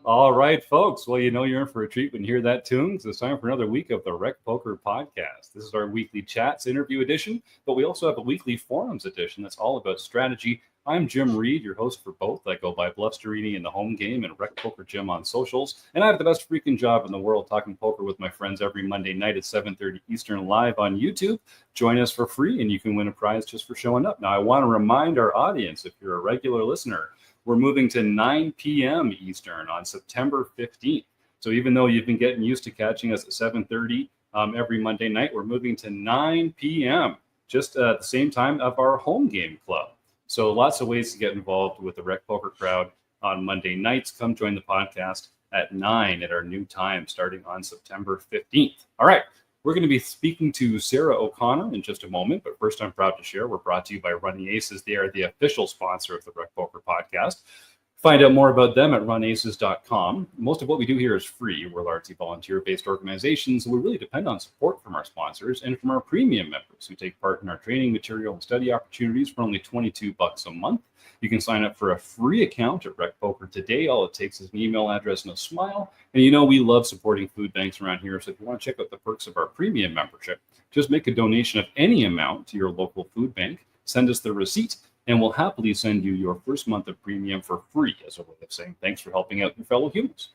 All right, folks. Well, you know you're in for a treat when you hear that tune. So it's time for another week of the RecPoker Podcast. This is our weekly chats interview edition, but we also have a weekly forums edition that's all about strategy. I'm Jim Reid, your host for both. I go by Blusterini in the home game and RecPoker Jim on socials. And I have the best freaking job in the world talking poker with my friends every Monday night at 7:30 Eastern live on YouTube. Join us for free and you can win a prize just for showing up. Now, I want to remind our audience, if you're a regular listener, we're moving to 9 p.m. Eastern on September 15th. So even though you've been getting used to catching us at 7:30 every Monday night, we're moving to 9 p.m. just at the same time of our home game club. So lots of ways to get involved with the RecPoker crowd on Monday nights. Come join the podcast at 9 at our new time starting on September 15th. All right. We're going to be speaking to Sara O'Connor in just a moment, but first I'm proud to share we're brought to you by Running Aces. They are the official sponsor of the RecPoker Podcast. Find out more about them at runaces.com. Most of what we do here is free. We're largely volunteer-based organizations, and we really depend on support from our sponsors and from our premium members who take part in our training material and study opportunities for only $22 a month. You can sign up for a free account at RecPoker today. All it takes is an email address and a smile. And you know we love supporting food banks around here. So if you want to check out the perks of our premium membership, just make a donation of any amount to your local food bank. Send us the receipt, and we'll happily send you your first month of premium for free as a way of saying thanks for helping out your fellow humans.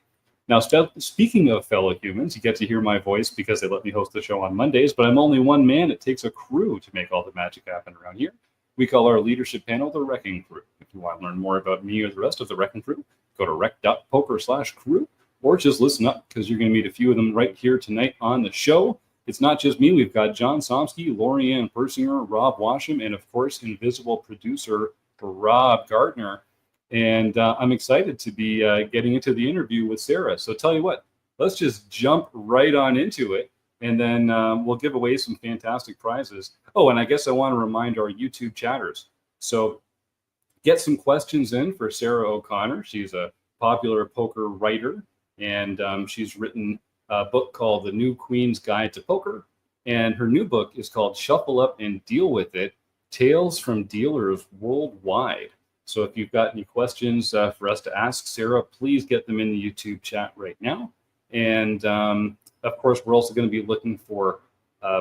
Now, speaking of fellow humans, you get to hear my voice because they let me host the show on Mondays, but I'm only one man. It takes a crew to make all the magic happen around here. We call our leadership panel the RECing Crew. If you want to learn more about me or the rest of the RECing Crew, go to rec.poker/crew or just listen up because you're going to meet a few of them right here tonight on the show. It's not just me. We've got John Somsky, Lorianne Persinger, Rob Washam, and of course, invisible producer Rob Gardner. And I'm excited to be getting into the interview with Sara. So tell you what, let's just jump right on into it. And then we'll give away some fantastic prizes. Oh, and I guess I want to remind our YouTube chatters. So get some questions in for Sara O'Connor. She's a popular poker writer, and she's written a book called The New Queen's Guide to Poker. And her new book is called Shuffle Up and Deal With It, Tales from Dealers Worldwide. So if you've got any questions for us to ask Sara, please get them in the YouTube chat right now. And of course, we're also going to be looking for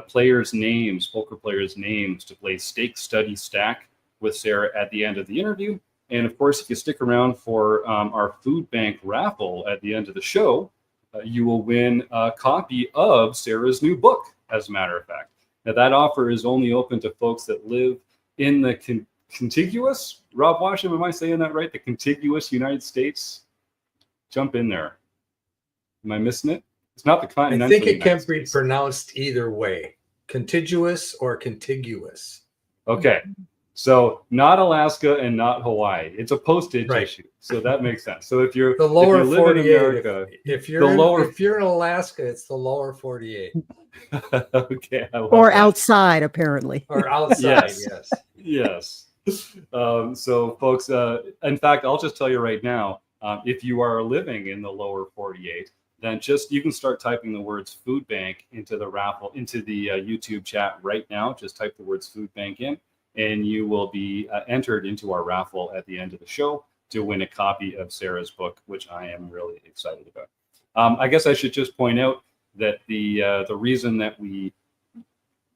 players' names, poker players' names to play Stake, Study, Stack with Sara at the end of the interview. And of course, if you stick around for our food bank raffle at the end of the show, you will win a copy of Sara's new book, as a matter of fact. Now, that offer is only open to folks that live in the contiguous, Rob Washam, am I saying that right? The contiguous United States? Jump in there. Am I missing it? It's not the continental. I think it can be pronounced either way, contiguous or contiguous. Okay, so not Alaska and not Hawaii. It's a postage issue, so that makes sense. So if you're the lower if you 48, in America, if you're in Alaska, it's the lower 48. Okay, or outside apparently, or outside. Yes. So folks, in fact, I'll just tell you right now, if you are living in the lower 48. Then you can start typing the words food bank into the raffle, into the YouTube chat right now. Just type the words food bank in, and you will be entered into our raffle at the end of the show to win a copy of Sara's book, which I am really excited about. I guess I should just point out that the reason that we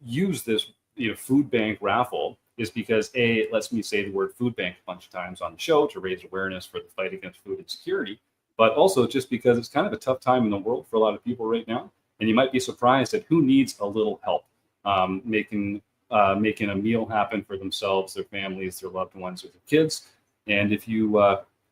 use this food bank raffle is because it lets me say the word food bank a bunch of times on the show to raise awareness for the fight against food insecurity. But also just because it's kind of a tough time in the world for a lot of people right now. And you might be surprised at who needs a little help making a meal happen for themselves, their families, their loved ones, or their kids. And if you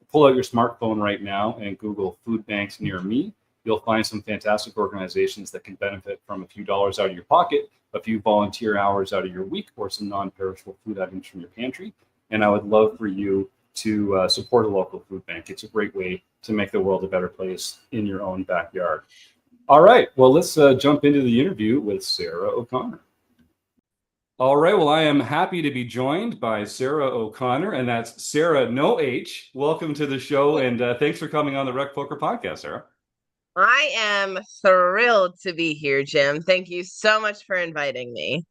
pull out your smartphone right now and Google food banks near me, you'll find some fantastic organizations that can benefit from a few dollars out of your pocket, a few volunteer hours out of your week, or some non-perishable food items from your pantry. And I would love for you to support a local food bank. It's a great way to make the world a better place in your own backyard. All right, well, let's jump into the interview with Sara O'Connor. All right. Well, I am happy to be joined by Sara O'Connor, and that's Sara No H. Welcome to the show, and thanks for coming on the RecPoker Podcast, Sara. I am thrilled to be here, Jim. Thank you so much for inviting me.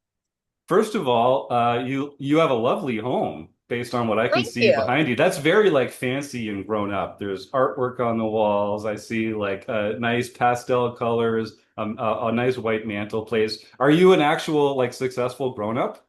First of all, you have a lovely home based on what I can Thank see you. behind you. That's very like fancy and grown up. There's artwork on the walls. I see like nice pastel colors, a nice white mantelpiece. Are you an actual like successful grown up?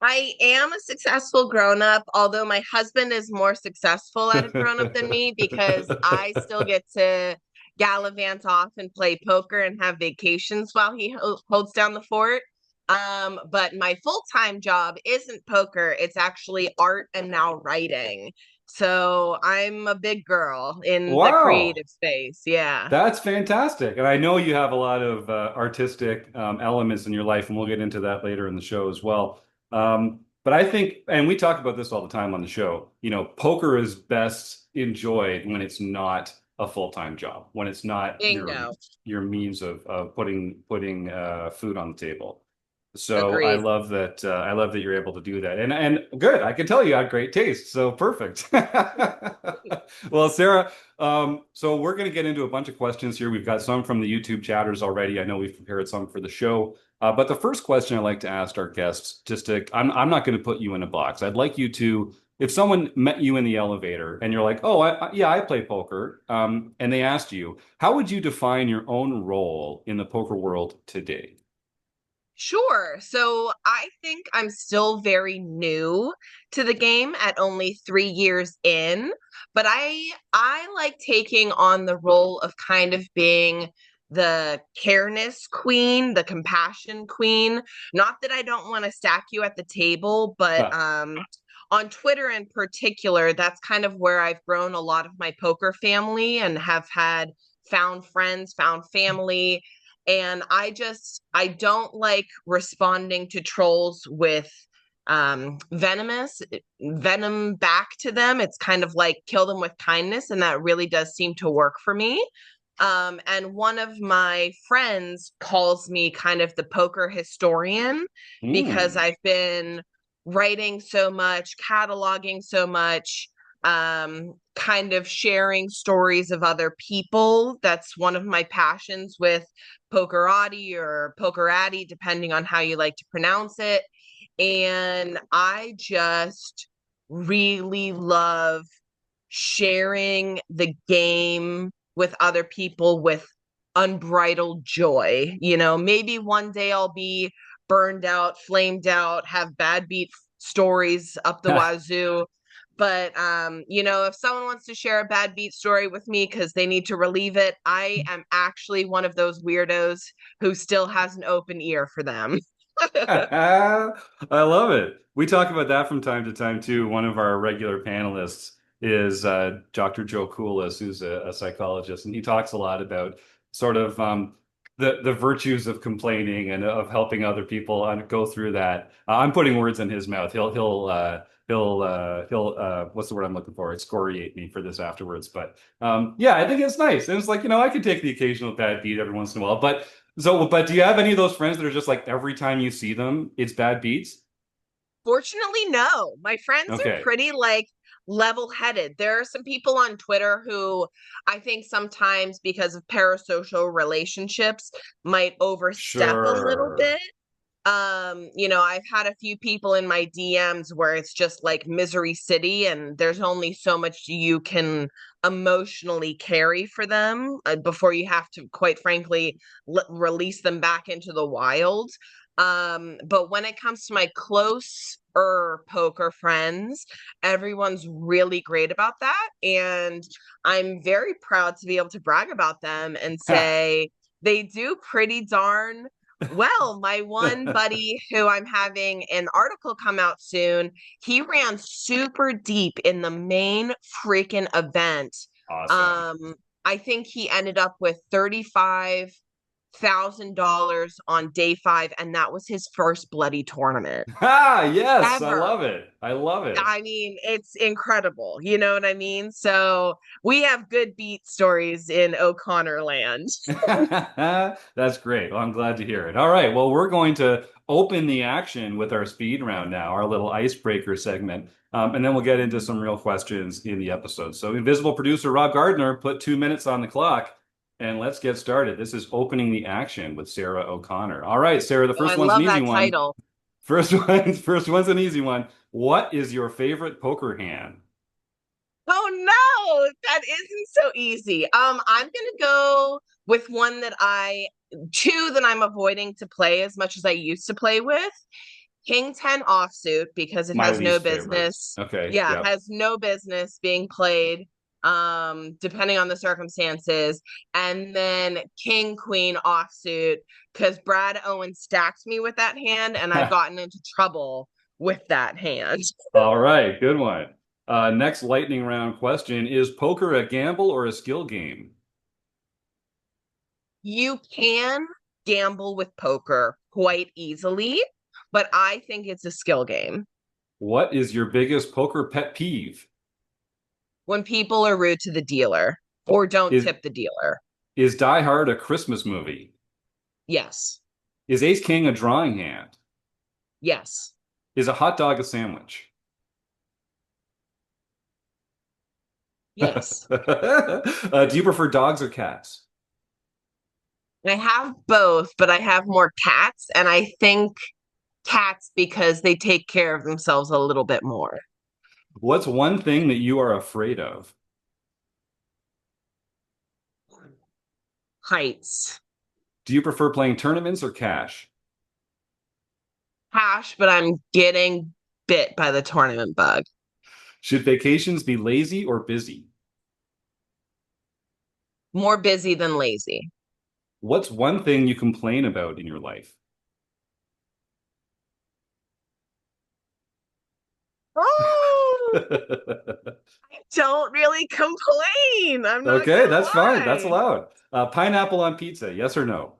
I am a successful grown-up, although my husband is more successful at a grown-up than me because I still get to gallivant off and play poker and have vacations while he holds down the fort. But my full-time job isn't poker, it's actually art and now writing. So I'm a big girl in the Wow. creative space. Yeah. That's fantastic. And I know you have a lot of artistic elements in your life, and we'll get into that later in the show as well. But I think, and we talk about this all the time on the show, poker is best enjoyed when it's not a full-time job, when it's not Bingo. your means of putting food on the table. So I Agreed. love that you're able to do that. And good, I can tell you had great taste. So perfect. Well, Sara, so we're going to get into a bunch of questions here. We've got some from the YouTube chatters already. I know we've prepared some for the show. But the first question I like to ask our guests, I'm not going to put you in a box. I'd like you to, if someone met you in the elevator and you're like, oh, yeah, I play poker, and they asked you, how would you define your own role in the poker world today? Sure. So I think I'm still very new to the game at only 3 years in, but I like taking on the role of kind of being the careness queen, the compassion queen. Not that I don't want to stack you at the table, but on Twitter in particular, that's kind of where I've grown a lot of my poker family and have had found friends, found family, and I don't like responding to trolls with venom back to them. It's kind of like kill them with kindness, and that really does seem to work for me. And one of my friends calls me kind of the poker historian because Mm. I've been writing so much, cataloging so much, kind of sharing stories of other people. That's one of my passions with Pokerati or Pokerati, depending on how you like to pronounce it. And I just really love sharing the game with other people with unbridled joy. Maybe one day I'll be burned out, flamed out, have bad beat stories up the wazoo. But if someone wants to share a bad beat story with me because they need to relieve it, I am actually one of those weirdos who still has an open ear for them. I love it. We talk about that from time to time too. One of our regular panelists is Dr. Joe Coolis, who's a psychologist, and he talks a lot about sort of the virtues of complaining and of helping other people go through that. I'm putting words in his mouth. He'll what's the word I'm looking for? Excoriate me for this afterwards. But yeah, I think it's nice. And it's like, I could take the occasional bad beat every once in a while. But do you have any of those friends that are just like every time you see them, it's bad beats? Fortunately, no. My friends are Okay. pretty like level-headed. There are some people on Twitter who I think sometimes because of parasocial relationships might overstep a little Sure. bit. I've had a few people in my DMs where it's just like misery city and there's only so much you can emotionally carry for them before you have to, quite frankly, release them back into the wild. But when it comes to my closer poker friends, everyone's really great about that. And I'm very proud to be able to brag about them and say they do pretty darn well. My one buddy who I'm having an article come out soon, he ran super deep in the main freaking event. Awesome. I think he ended up with 35 $1,000 on day 5, and that was his first bloody tournament Yes, I ever. love it. I love it. I mean, it's incredible. You know what I mean? So we have good beat stories in O'Connor land. That's great. Well, I'm glad to hear it. All right. Well, we're going to open the action with our speed round now, our little icebreaker segment. And then we'll get into some real questions in the episode. So, invisible producer Rob Gardner put 2 minutes on the clock, and let's get started. This is opening the action with Sara O'Connor. All right, Sarah, the first one's an easy one. Title. First one's an easy one. What is your favorite poker hand? Oh no, that isn't so easy. I'm gonna go with two that I'm avoiding to play as much as I used to play with. King 10 offsuit, because it has no business. Okay. Yeah, it has no business being played, depending on the circumstances. And then King Queen offsuit, because Brad Owen stacked me with that hand, and I've gotten into trouble with that hand. All right, good one. Next lightning round question: is poker a gamble or a skill game? You can gamble with poker quite easily, but I think it's a skill game. What is your biggest poker pet peeve? When people are rude to the dealer or don't tip the dealer. Is Die Hard a Christmas movie? Yes. Is Ace King a drawing hand? Yes. Is a hot dog a sandwich? Yes. Do you prefer dogs or cats? I have both, but I have more cats, and I think cats because they take care of themselves a little bit more. What's one thing that you are afraid of? Heights. Do you prefer playing tournaments or cash? Cash, but I'm getting bit by the tournament bug. Should vacations be lazy or busy? More busy than lazy. What's one thing you complain about in your life? Oh, I don't really complain. I'm not Okay, that's lie. fine. That's allowed. Pineapple on pizza, yes or no?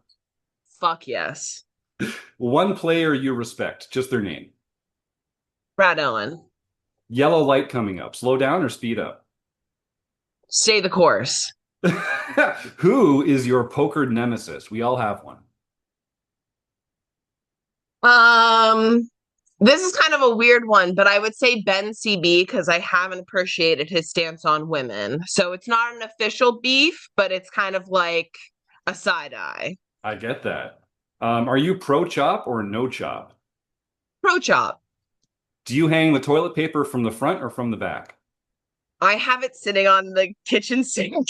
Fuck yes. One player you respect, just their name. Brad Owen. Yellow light coming up. Slow down or speed up? Stay the course. Who is your poker nemesis? We all have one. This is kind of a weird one, but I would say Ben CB because I haven't appreciated his stance on women. So it's not an official beef, but it's kind of like a side eye. I get that. Are you pro chop or no chop? Pro chop. Do you hang the toilet paper from the front or from the back? I have it sitting on the kitchen sink.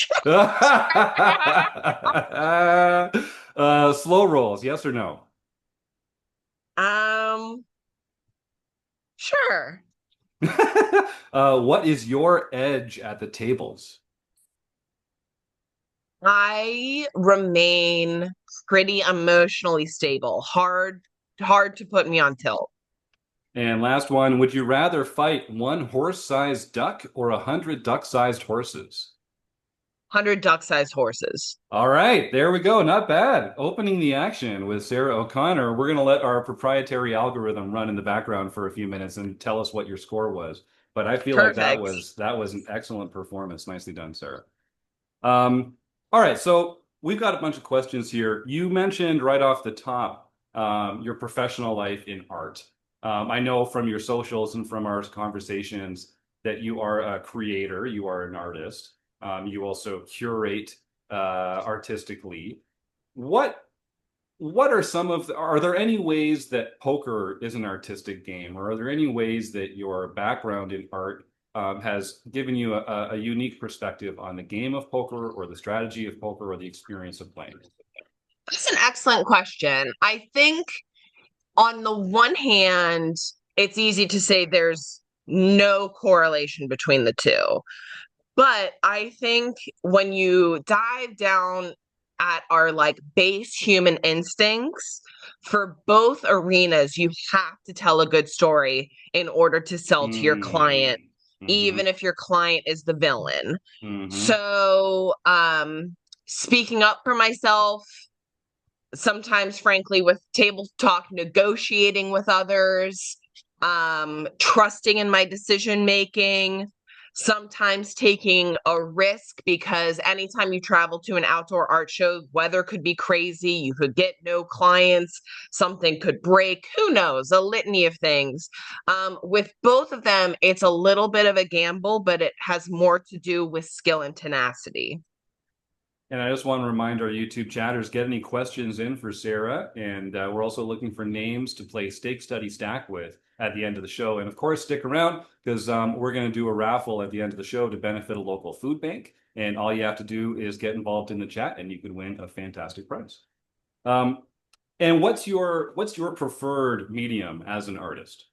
Slow rolls, yes or no? Sure. What is your edge at the tables? I remain pretty emotionally stable. Hard to put me on tilt. And last one, would you rather fight one horse-sized duck or 100 duck-sized horses? 100 duck-sized horses. All right, there we go. Not bad. Opening the action with Sara O'Connor. We're going to let our proprietary algorithm run in the background for a few minutes and tell us what your score was. But I feel like that was an excellent performance. Nicely done, Sara. All right, so we've got a bunch of questions here. You mentioned right off the top your professional life in art. I know from your socials and from our conversations that you are a creator, you are an artist. You also curate artistically. What are are there any ways that poker is an artistic game, or are there any ways that your background in art has given you a unique perspective on the game of poker or the strategy of poker or the experience of playing? That's an excellent question. I think on the one hand, it's easy to say there's no correlation between the two. But I think when you dive down at our like base human instincts, for both arenas, you have to tell a good story in order to sell to your client, even if your client is the villain. So speaking up for myself, sometimes, frankly, with table talk, negotiating with others, trusting in my decision making, sometimes taking a risk, because anytime you travel to an outdoor art show, weather could be crazy. You could get no clients, something could break, who knows, a litany of things. With both of them, it's a little bit of a gamble, but it has more to do with skill and tenacity. And I just want to remind our YouTube chatters, get any questions in for Sarah. And we're also looking for names to play Stake Study Stack with at the end of the show. And of course, stick around because we're going to do a raffle at the end of the show to benefit a local food bank. And all you have to do is get involved in the chat and you could win a fantastic prize. And what's your preferred medium as an artist?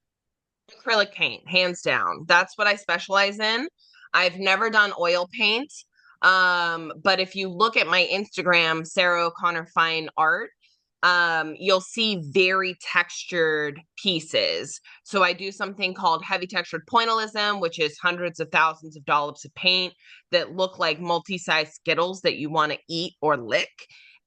Acrylic paint, hands down. That's what I specialize in. I've never done oil paint. But if you look at my Instagram, Sara O'Connor Fine Art, you'll see very textured pieces. So I do something called heavy textured pointillism, which is hundreds of thousands of dollops of paint that look like multi-size Skittles that you want to eat or lick.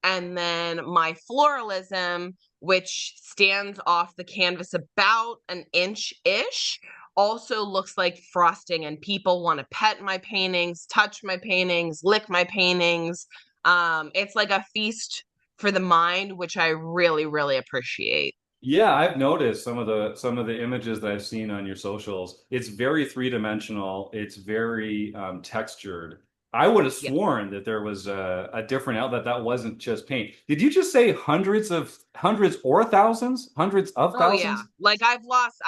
And then my floralism, which stands off the canvas about an inch-ish, also looks like frosting, and people want to pet my paintings, touch my paintings, lick my paintings. It's like a feast for the mind, which I really, really appreciate. Yeah, I've noticed some of the images that I've seen on your socials. It's very three-dimensional. It's very textured. I would have sworn that there was a different outlet that wasn't just paint. Did you just say hundreds or thousands? Hundreds of thousands? Oh yeah. Like I've lost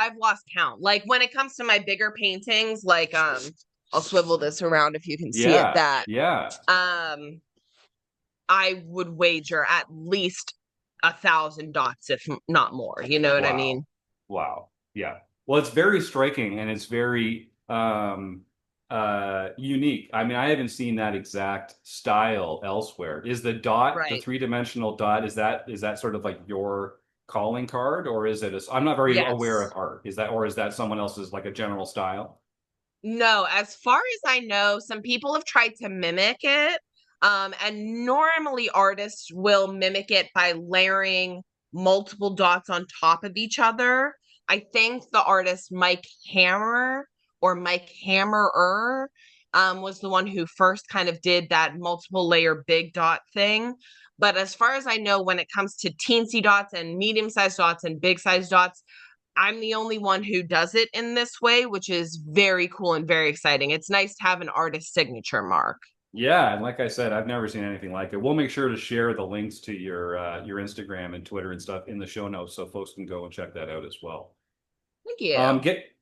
count. Like when it comes to my bigger paintings, like I'll swivel this around if you can see it. That I would wager at least 1,000 dots, if not more. You know what I mean? Wow. Yeah. Well, it's very striking and it's very unique. I mean, I haven't seen that exact style elsewhere. Is the dot, the three-dimensional dot, is that sort of like your calling card, or is it I'm not very aware of art. Is that someone else's, like a general style? No, as far as I know, some people have tried to mimic it. And normally artists will mimic it by layering multiple dots on top of each other. I think the artist Mike Hammerer was the one who first kind of did that multiple layer big dot thing. But as far as I know, when it comes to teensy dots and medium-sized dots and big-sized dots, I'm the only one who does it in this way, which is very cool and very exciting. It's nice to have an artist signature mark. Yeah, and like I said, I've never seen anything like it. We'll make sure to share the links to your Instagram and Twitter and stuff in the show notes so folks can go and check that out as well. Thank you.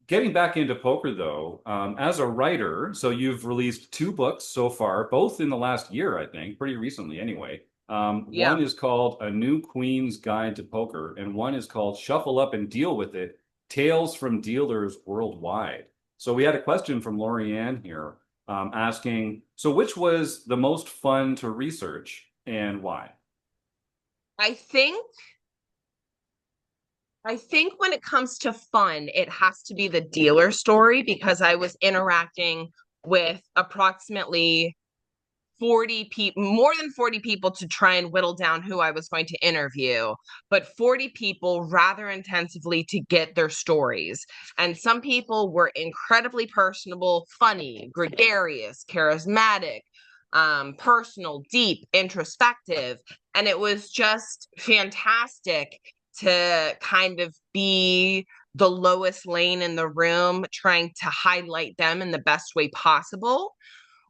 Getting back into poker though, as a writer, so you've released 2 books so far, both in the last year, I think, pretty recently anyway. One is called A New Queen's Guide to Poker, and one is called Shuffle Up and Deal with It, Tales from Dealers Worldwide. So we had a question from Lorianne here asking, so which was the most fun to research and why? I think when it comes to fun, it has to be the dealer story, because I was interacting with approximately 40 people, more than 40 people, to try and whittle down who I was going to interview, but 40 people rather intensively to get their stories. And some people were incredibly personable, funny, gregarious, charismatic, personal, deep, introspective. And it was just fantastic to kind of be the lowest lane in the room, trying to highlight them in the best way possible.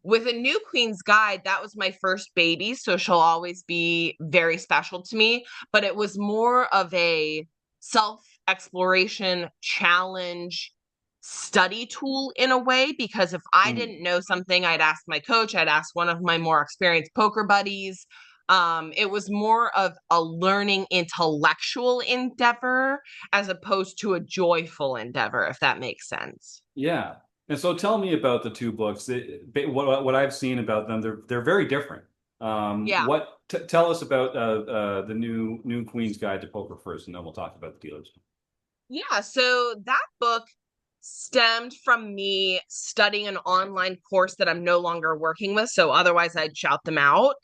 With A New Queen's Guide, that was my first baby, so she'll always be very special to me. But it was more of a self-exploration challenge study tool in a way, because if I didn't know something, I'd ask my coach, I'd ask one of my more experienced poker buddies. It was more of a learning intellectual endeavor as opposed to a joyful endeavor, if that makes sense. Yeah. And so tell me about the 2 books. What I've seen about them, they're very different. Tell us about the new Queen's Guide to Poker first, and then we'll talk about the dealers. Yeah, so that book stemmed from me studying an online course that I'm no longer working with, so otherwise I'd shout them out.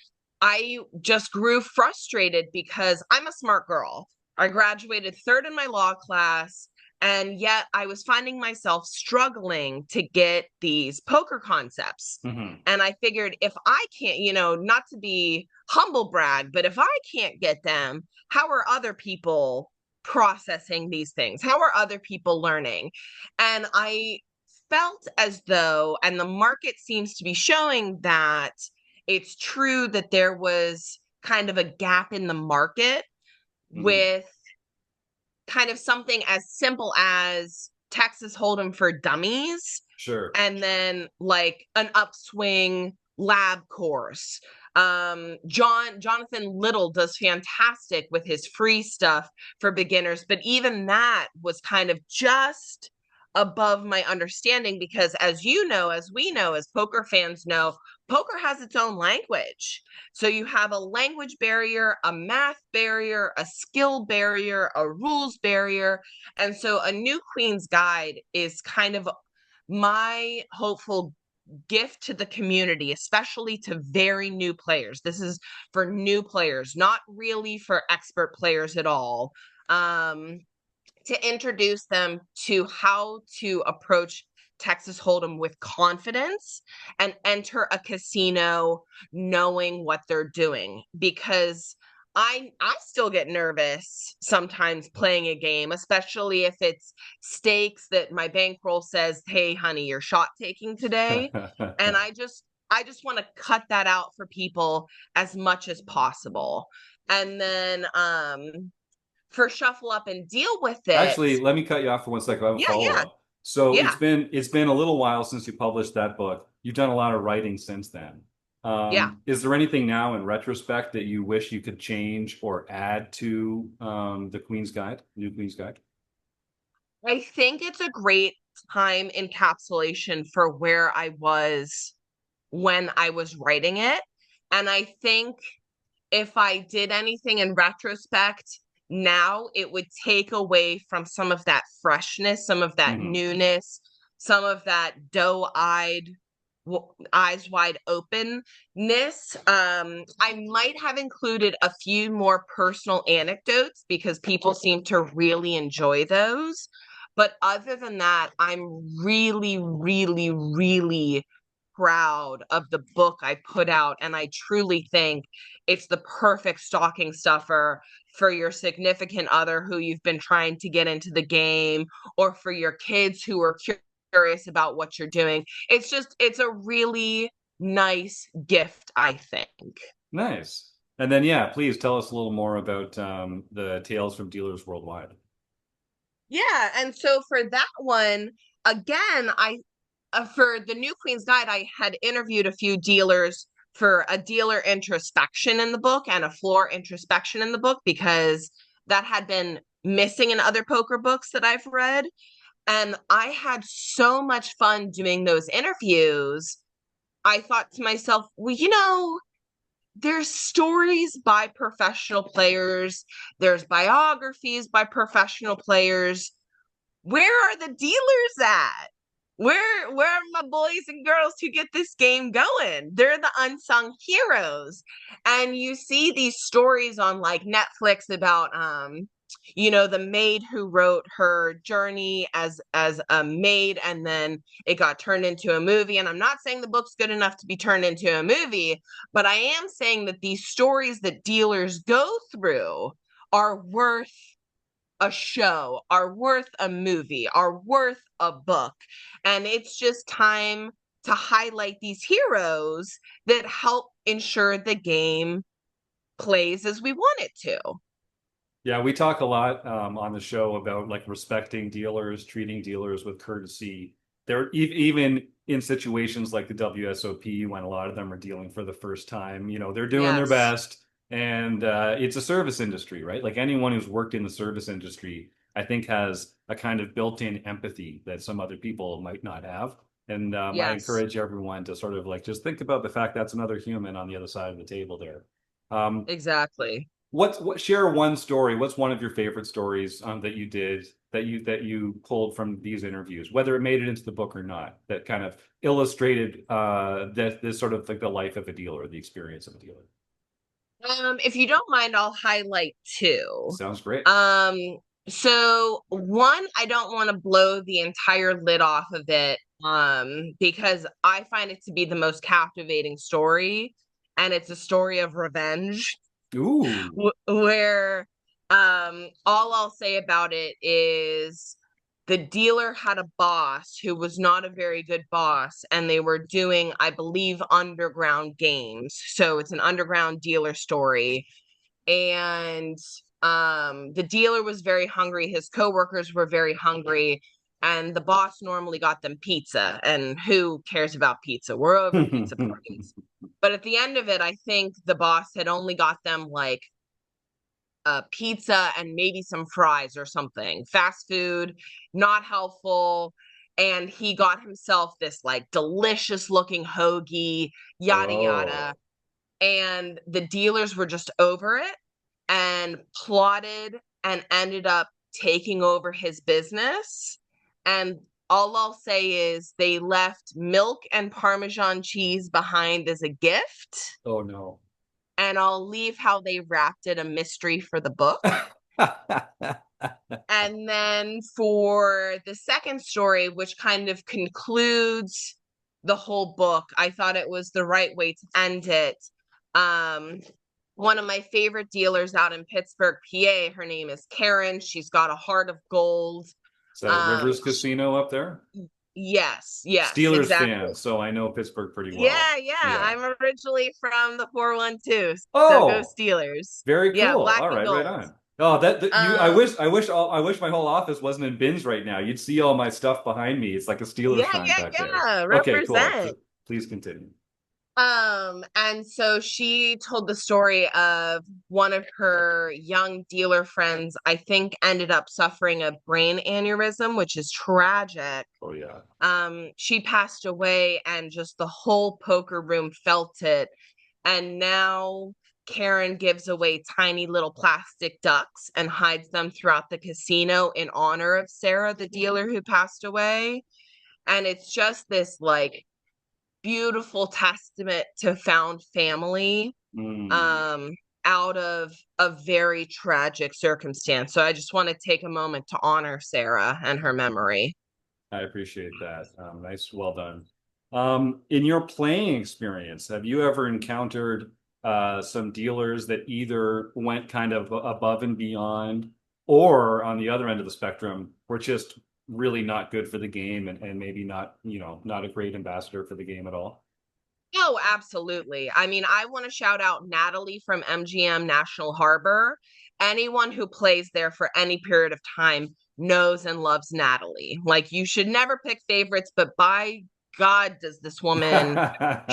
I just grew frustrated because I'm a smart girl. I graduated third in my law class, and yet I was finding myself struggling to get these poker concepts. Mm-hmm. And I figured if I can't, not to be humble brag, but if I can't get them, how are other people processing these things? How are other people learning? And I felt as though, and the market seems to be showing that it's true that there was kind of a gap in the market with kind of something as simple as Texas Hold'em for dummies, Sure. and then like an upswing lab course. Jonathan Little does fantastic with his free stuff for beginners, but even that was kind of just above my understanding because as you know, as we know, as poker fans know, poker has its own language. So you have a language barrier, a math barrier, a skill barrier, a rules barrier. And so a new Queen's Guide is kind of my hopeful gift to the community, especially to very new players. This is for new players, not really for expert players at all. To introduce them to how to approach Texas Hold'em with confidence and enter a casino knowing what they're doing, because I still get nervous sometimes playing a game, especially if it's stakes that my bankroll says, "Hey honey, you're shot taking today." And I just want to cut that out for people as much as possible. And then for Shuffle Up and Deal with It. Actually, let me cut you off for 1 second. I have a follow-up. So Yeah. it's been a little while since you published that book. You've done a lot of writing since then. Yeah. Is there anything now in retrospect that you wish you could change or add to the Queen's Guide, New Queen's Guide? I think it's a great time encapsulation for where I was when I was writing it. And I think if I did anything in retrospect now, it would take away from some of that freshness, some of that newness, some of that doe-eyed, eyes wide openness. I might have included a few more personal anecdotes because people seem to really enjoy those. But other than that, I'm really, really, really proud of the book I put out. And I truly think it's the perfect stocking stuffer for your significant other who you've been trying to get into the game, or for your kids who are curious about what you're doing. It's a really nice gift, I think. Nice. And then, yeah, please tell us a little more about the Tales from Dealers Worldwide. Yeah, and so for that one, again, for the New Queen's Guide, I had interviewed a few dealers for a dealer introspection in the book and a floor introspection in the book, because that had been missing in other poker books that I've read. And I had so much fun doing those interviews. I thought to myself, well, there's stories by professional players, there's biographies by professional players. Where are the dealers at? Where are my boys and girls who get this game going? They're the unsung heroes. And you see these stories on like Netflix about the maid who wrote her journey as a maid, and then it got turned into a movie. And I'm not saying the book's good enough to be turned into a movie, but I am saying that these stories that dealers go through are worth a show, are worth a movie, are worth a book. And it's just time to highlight these heroes that help ensure the game plays as we want it to. Yeah, we talk a lot on the show about like respecting dealers, treating dealers with courtesy. They're even in situations like the WSOP when a lot of them are dealing for the first time. They're doing their best. And it's a service industry, right? Like anyone who's worked in the service industry, I think, has a kind of built-in empathy that some other people might not have. And I encourage everyone to sort of like just think about the fact that's another human on the other side of the table there. Exactly. Share one story. What's one of your favorite stories that you did that you pulled from these interviews, whether it made it into the book or not, that kind of illustrated this sort of like the life of a dealer, the experience of a dealer? If you don't mind, I'll highlight two. Sounds great. So one, I don't want to blow the entire lid off of it, because I find it to be the most captivating story, and it's a story of revenge. Ooh. Where, all I'll say about it is the dealer had a boss who was not a very good boss, and they were doing, I believe, underground games. So it's an underground dealer story. And the dealer was very hungry, his coworkers were very hungry, and the boss normally got them pizza. And who cares about pizza? We're over pizza parties. But at the end of it, I think the boss had only got them like a pizza and maybe some fries or something. Fast food, not helpful. And he got himself this like delicious looking hoagie, yada yada. And the dealers were just over it and plotted and ended up taking over his business. And all I'll say is they left milk and Parmesan cheese behind as a gift. Oh, no. And I'll leave how they wrapped it a mystery for the book. And then for the second story, which kind of concludes the whole book, I thought it was the right way to end it. One of my favorite dealers out in Pittsburgh, PA, her name is Karen. She's got a heart of gold. Is that Rivers Casino up there? Yes, Steelers exactly. fan, so I know Pittsburgh pretty well. Yeah. I'm originally from the 412. Oh, so go Steelers. Very cool. Yeah, black all and right, gold. right on. Oh, I wish my whole office wasn't in bins right now. You'd see all my stuff behind me. It's like a Steelers sign back there. Okay, cool. Please continue. And so she told the story of one of her young dealer friends, I think ended up suffering a brain aneurysm, which is tragic. Oh, yeah. She passed away and just the whole poker room felt it. And now Karen gives away tiny little plastic ducks and hides them throughout the casino in honor of Sarah, the dealer who passed away. And it's just this like beautiful testament to found family out of a very tragic circumstance. So I just want to take a moment to honor Sarah and her memory. I appreciate that. Nice. Well done. In your playing experience, have you ever encountered some dealers that either went kind of above and beyond, or on the other end of the spectrum were just really not good for the game and maybe not a great ambassador for the game at all? Oh, absolutely. I mean, I want to shout out Natalie from MGM National Harbor. Anyone who plays there for any period of time knows and loves Natalie. Like, you should never pick favorites, but by God, does this woman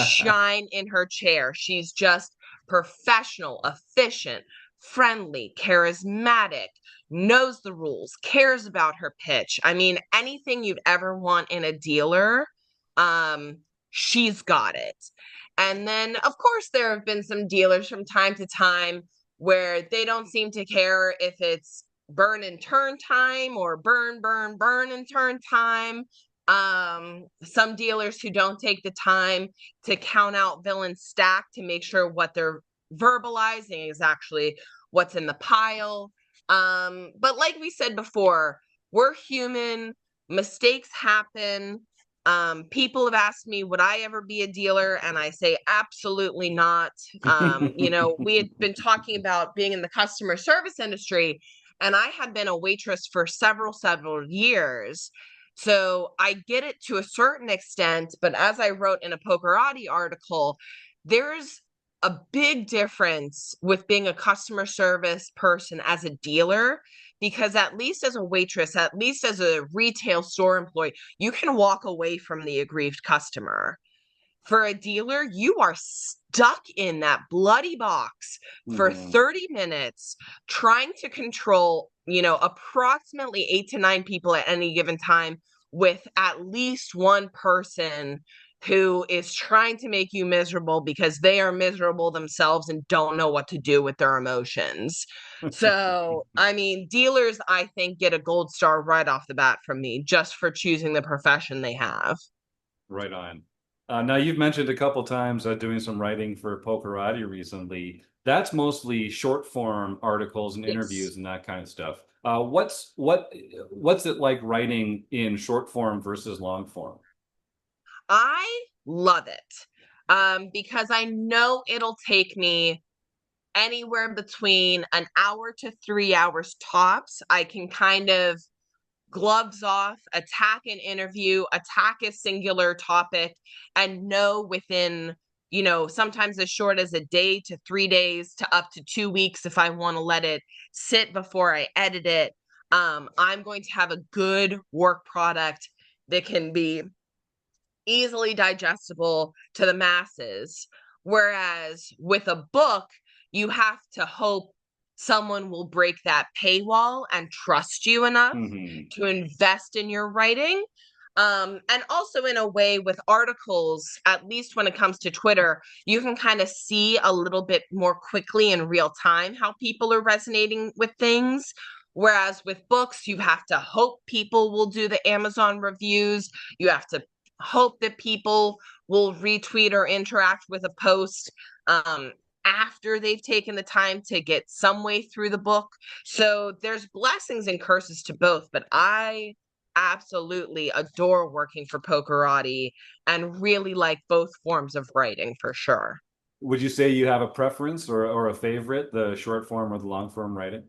shine in her chair. She's just professional, efficient, friendly, charismatic, knows the rules, cares about her pitch. I mean, anything you'd ever want in a dealer, she's got it. And then, of course, there have been some dealers from time to time where they don't seem to care if it's burn and turn time or burn and turn time. Some dealers who don't take the time to count out villain stack to make sure what they're verbalizing is actually what's in the pile. But like we said before, we're human, mistakes happen. People have asked me, would I ever be a dealer? And I say, absolutely not. We had been talking about being in the customer service industry, and I had been a waitress for several years. So I get it to a certain extent, but as I wrote in a Pokerati article, there's a big difference with being a customer service person as a dealer, because at least as a waitress, at least as a retail store employee, you can walk away from the aggrieved customer. For a dealer, you are stuck in that bloody box for 30 minutes trying to control, approximately 8 to 9 people at any given time, with at least one person who is trying to make you miserable because they are miserable themselves and don't know what to do with their emotions. So, I mean, dealers, I think, get a gold star right off the bat from me just for choosing the profession they have. Right on. Now, you've mentioned a couple times doing some writing for Pokerati recently. That's mostly short form articles and Yes. interviews and that kind of stuff. What's it like writing in short form versus long form? I love it because I know it'll take me anywhere between an hour to 3 hours tops. I can kind of gloves off, attack an interview, attack a singular topic, and know within, sometimes as short as a day to 3 days to up to 2 weeks if I want to let it sit before I edit it. I'm going to have a good work product that can be easily digestible to the masses. Whereas with a book, you have to hope someone will break that paywall and trust you enough Mhm. to invest in your writing. And also, in a way, with articles, at least when it comes to Twitter, you can kind of see a little bit more quickly in real time how people are resonating with things. Whereas with books, you have to hope people will do the Amazon reviews. You have to hope that people will retweet or interact with a post after they've taken the time to get some way through the book. So there's blessings and curses to both, but I absolutely adore working for Pokerati and really like both forms of writing for sure. Would you say you have a preference or a favorite, the short form or the long form writing?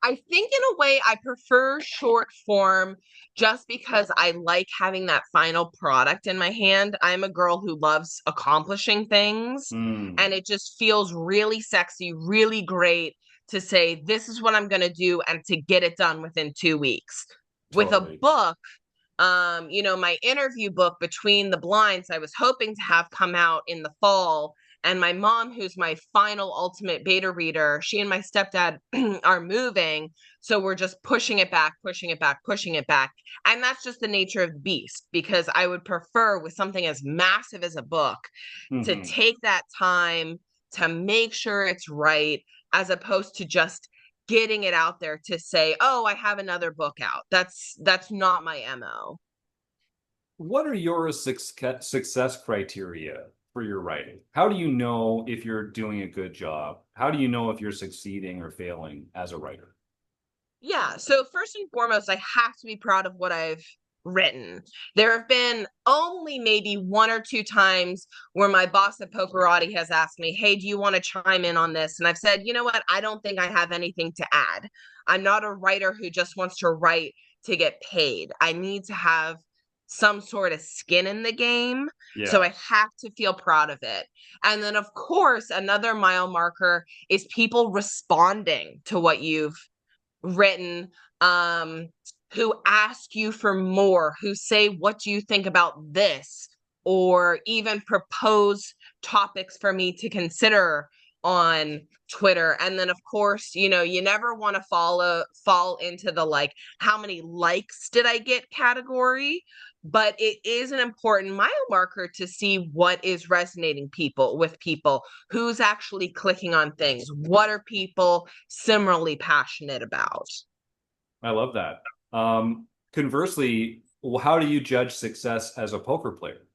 I think in a way I prefer short form just because I like having that final product in my hand. I'm a girl who loves accomplishing things, Mm, and it just feels really sexy, really great to say, this is what I'm going to do and to get it done within 2 weeks. With a totally. book, my interview book, Between the Blinds, I was hoping to have come out in the fall. And my mom, who's my final ultimate beta reader, she and my stepdad are moving. So we're just pushing it back, pushing it back, pushing it back. And that's just the nature of the beast, because I would prefer with something as massive as a book to Mhm. take that time to make sure it's right, as opposed to just getting it out there to say, oh, I have another book out. That's not my MO. What are your success criteria for your writing? How do you know if you're doing a good job? How do you know if you're succeeding or failing as a writer? Yeah. So first and foremost, I have to be proud of what I've written. There have been only maybe one or two times where my boss at Pokerati has asked me, hey, do you want to chime in on this? And I've said, you know what? I don't think I have anything to add. I'm not a writer who just wants to write to get paid. I need to have some sort of skin in the game. So Yeah. I have to feel proud of it. And then, of course, another mile marker is people responding to what you've written, um who ask you for more, who say, what do you think about this, or even propose topics for me to consider on Twitter. And then, of course, you never want to fall into the like, how many likes did I get category, but it is an important mile marker to see what is resonating with people, who's actually clicking on things, what are people similarly passionate about. I love that. Conversely, how do you judge success as a poker player?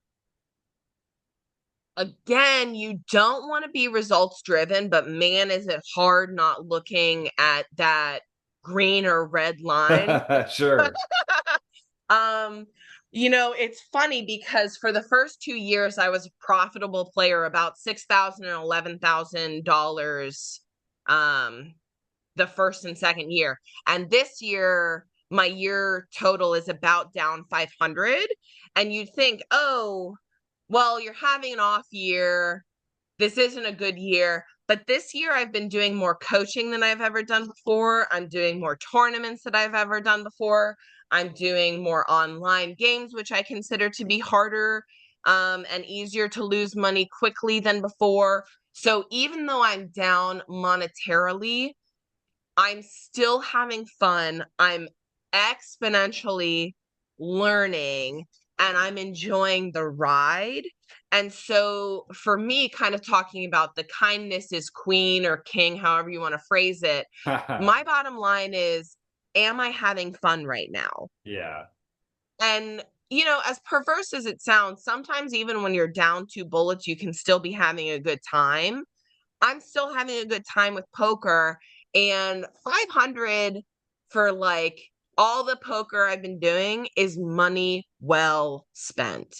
Again, you don't want to be results driven, but man, is it hard not looking at that green or red line. Sure. um, it's funny because for the first 2 years, I was a profitable player, about $6,000 and $11,000, the first and second year. And this year, my year total is about down 500. And you'd think, oh, well, you're having an off year. This isn't a good year. But this year, I've been doing more coaching than I've ever done before. I'm doing more tournaments than I've ever done before. I'm doing more online games, which I consider to be harder and easier to lose money quickly than before. So even though I'm down monetarily, I'm still having fun. I'm exponentially learning and I'm enjoying the ride. And so for me, kind of talking about the kindness is queen or king, however you want to phrase it, my bottom line is am I having fun right now? Yeah. And, as perverse as it sounds, sometimes even when you're down 2 bullets, you can still be having a good time. I'm still having a good time with poker, and 500 for like all the poker I've been doing is money well spent.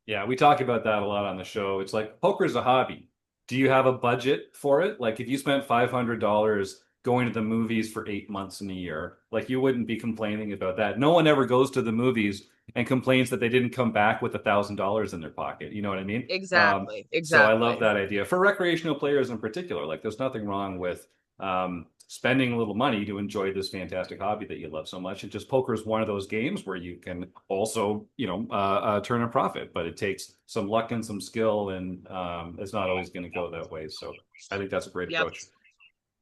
Yeah, we talk about that a lot on the show. It's like poker's a hobby. Do you have a budget for it? Like if you spent $500 going to the movies for 8 months in a year, like you wouldn't be complaining about that. No one ever goes to the movies and complains that they didn't come back with $1,000 in their pocket. You know what I mean? Exactly. So I love Exactly. that idea for recreational players in particular. Like there's nothing wrong with spending a little money to enjoy this fantastic hobby that you love so much. And just poker is one of those games where you can also, turn a profit, but it takes some luck and some skill, and it's not always going to go that way. So I think that's a great Yep. approach.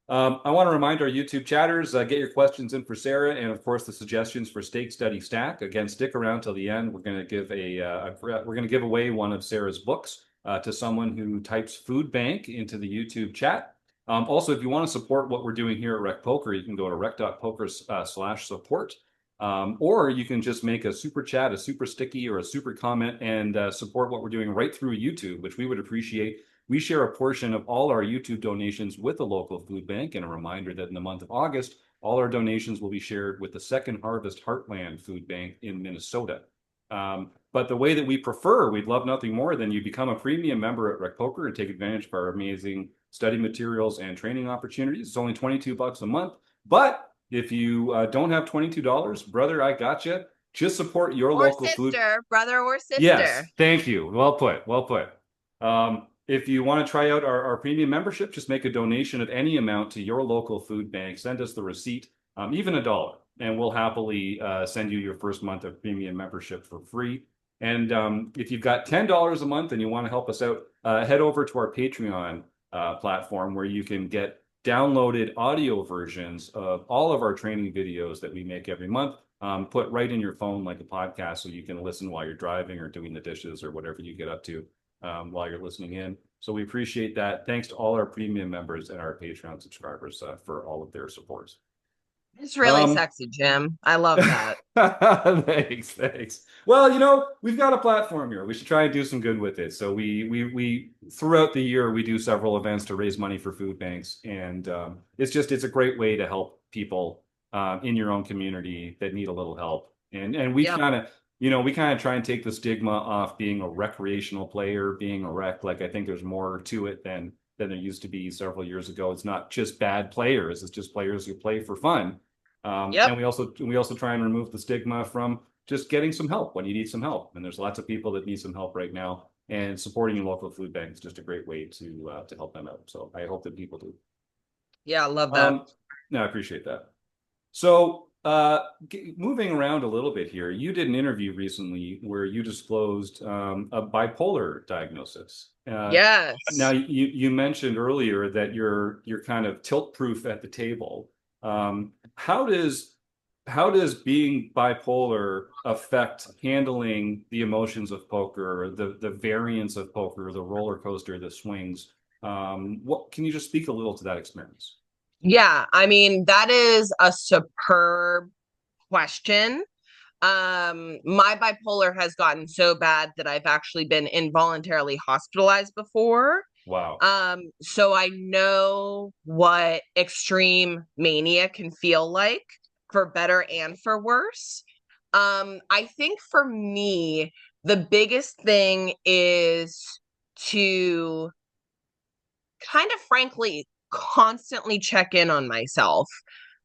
I want to remind our YouTube chatters, get your questions in for Sarah, and of course the suggestions for Stake Study Stack. Again, stick around till the end. We're going to give we're going to give away one of Sarah's books to someone who types food bank into the YouTube chat. Also, if you want to support what we're doing here at RecPoker, you can go to rec.poker/support. Or you can just make a super chat, a super sticky, or a super comment and support what we're doing right through YouTube, which we would appreciate. We share a portion of all our YouTube donations with the local food bank, and a reminder that in the month of August, all our donations will be shared with the Second Harvest Heartland Food Bank in Minnesota. But the way that we prefer, we'd love nothing more than you become a premium member at RecPoker and take advantage of our amazing study materials and training opportunities. It's only $22 a month. But if you don't have $22, brother, I got you. Just support your local food. Brother or sister. Yes, thank you. Well put. Well put. If you want to try out our premium membership, just make a donation of any amount to your local food bank. Send us the receipt, even $1, and we'll happily send you your first month of premium membership for free. And if you've got $10 a month and you want to help us out, head over to our Patreon platform where you can get downloaded audio versions of all of our training videos that we make every month, put right in your phone like a podcast so you can listen while you're driving or doing the dishes or whatever you get up to while you're listening in. So we appreciate that. Thanks to all our premium members and our Patreon subscribers for all of their support. It's really sexy, Jim. I love that. Thanks. Well, we've got a platform here. We should try and do some good with it. So we throughout the year, we do several events to raise money for food banks. And it's a great way to help people in your own community that need a little help. And we kind of try and take the stigma off being a recreational player, being a rec. Like I think there's more to it than there used to be several years ago. It's not just bad players. It's just players who play for fun. And we also try and remove the stigma from just getting some help when you need some help. And there's lots of people that need some help right now. And supporting your local food bank is just a great way to help them out. So I hope that people do. Yeah, I love that. No, I appreciate that. So moving around a little bit here, you did an interview recently where you disclosed a bipolar diagnosis. Yes. Now you mentioned earlier that you're kind of tilt-proof at the table. How does being bipolar affect handling the emotions of poker, the variance of poker, the roller coaster, the swings? What can you just speak a little to that experience? Yeah, I mean, that is a superb question. My bipolar has gotten so bad that I've actually been involuntarily hospitalized before. Wow. So I know what extreme mania can feel like, for better and for worse. I think for me, the biggest thing is to kind of frankly constantly check in on myself.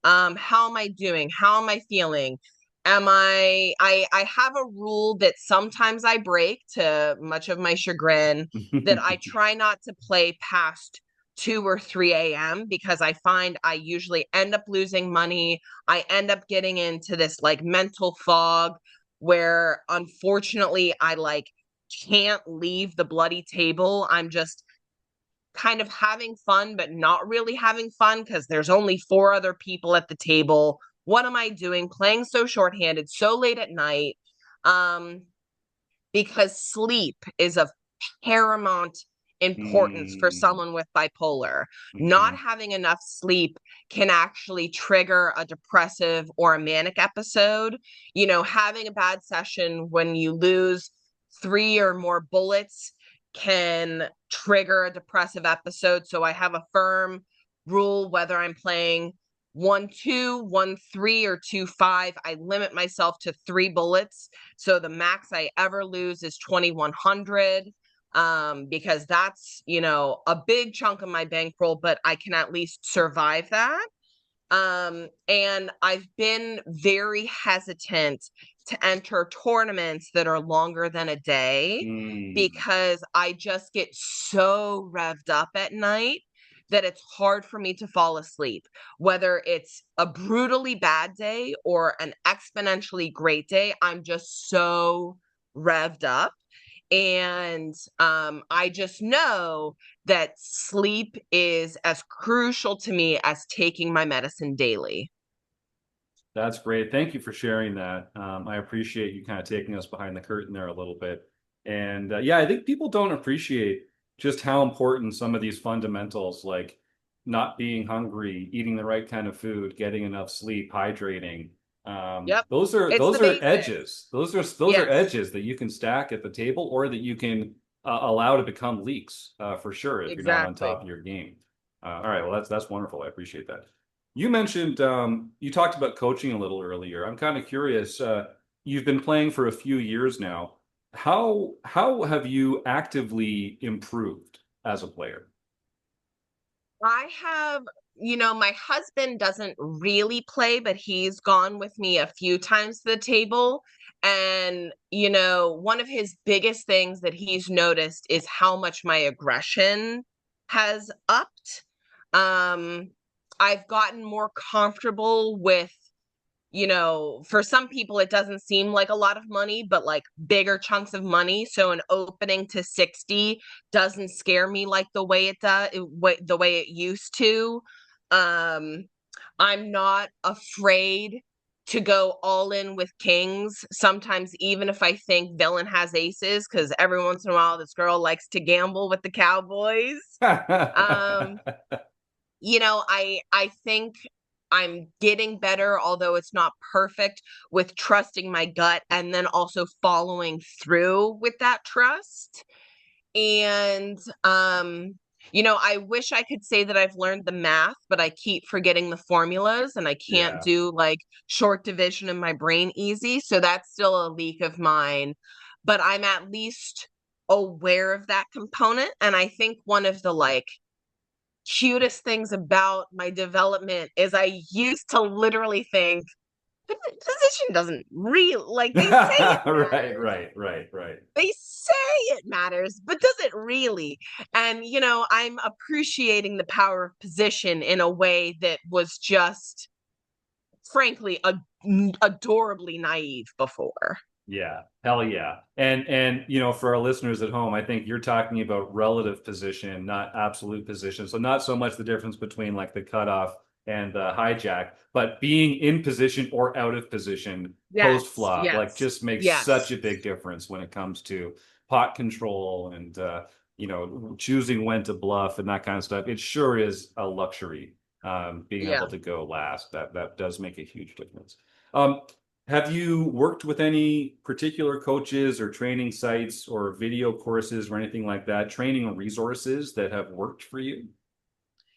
How am I doing? How am I feeling? I have a rule that sometimes I break, to much of my chagrin, that I try not to play past 2 or 3 a.m. because I find I usually end up losing money. I end up getting into this like mental fog where unfortunately I like can't leave the bloody table. I'm just kind of having fun, but not really having fun because there's only 4 other people at the table. What am I doing? Playing so shorthanded, so late at night, because sleep is of paramount importance for someone with bipolar. Not having enough sleep can actually trigger a depressive or a manic episode. You know, having a bad session when you lose 3 or more bullets can trigger a depressive episode. So I have a firm rule, whether I'm playing 1-2, 1-3, or 2-5, I limit myself to 3 bullets. So the max I ever lose is 2,100, because that's, you know, a big chunk of my bankroll, but I can at least survive that. And I've been very hesitant to enter tournaments that are longer than a day because I just get so revved up at night that it's hard for me to fall asleep, whether it's a brutally bad day or an exponentially great day. I'm just so revved up. And I just know that sleep is as crucial to me as taking my medicine daily. That's great. Thank you for sharing that. I appreciate you kind of taking us behind the curtain there a little bit. And yeah, I think people don't appreciate just how important some of these fundamentals, like not being hungry, eating the right kind of food, getting enough sleep, hydrating. Those are edges. Those are edges that you can stack at the table, or that you can allow to become leaks for sure if you're not on top of your game. All right, well that's wonderful. I appreciate that. You mentioned you talked about coaching a little earlier. I'm kind of curious. You've been playing for a few years now. How have you actively improved as a player? I have, you know, my husband doesn't really play, but he's gone with me a few times to the table. And, you know, one of his biggest things that he's noticed is how much my aggression has upped. I've gotten more comfortable with, you know, for some people, it doesn't seem like a lot of money, but like bigger chunks of money. So an opening to 60 doesn't scare me like the way it does, the way it used to. I'm not afraid to go all in with kings. Sometimes, even if I think villain has aces, because every once in a while, this girl likes to gamble with the Cowboys. You know, I think I'm getting better, although it's not perfect, with trusting my gut and then also following through with that trust. And, you know, I wish I could say that I've learned the math, but I keep forgetting the formulas and I can't do like short division in my brain easy. So that's still a leak of mine, but I'm at least aware of that component. And I think one of the like cutest things about my development is I used to literally think the position doesn't really, like, they say it matters. right. They say it matters, but does it really? And, you know, I'm appreciating the power of position in a way that was just, frankly, adorably naive before. Yeah, hell yeah. And you know, for our listeners at home, I think you're talking about relative position, not absolute position. So not so much the difference between like the cutoff and the hijack, but being in position or out of position post flop, like just makes such a big difference when it comes to pot control and you know, choosing when to bluff and that kind of stuff. It sure is a luxury being able to go last. That does make a huge difference. Have you worked with any particular coaches or training sites or video courses or anything like that, training resources that have worked for you?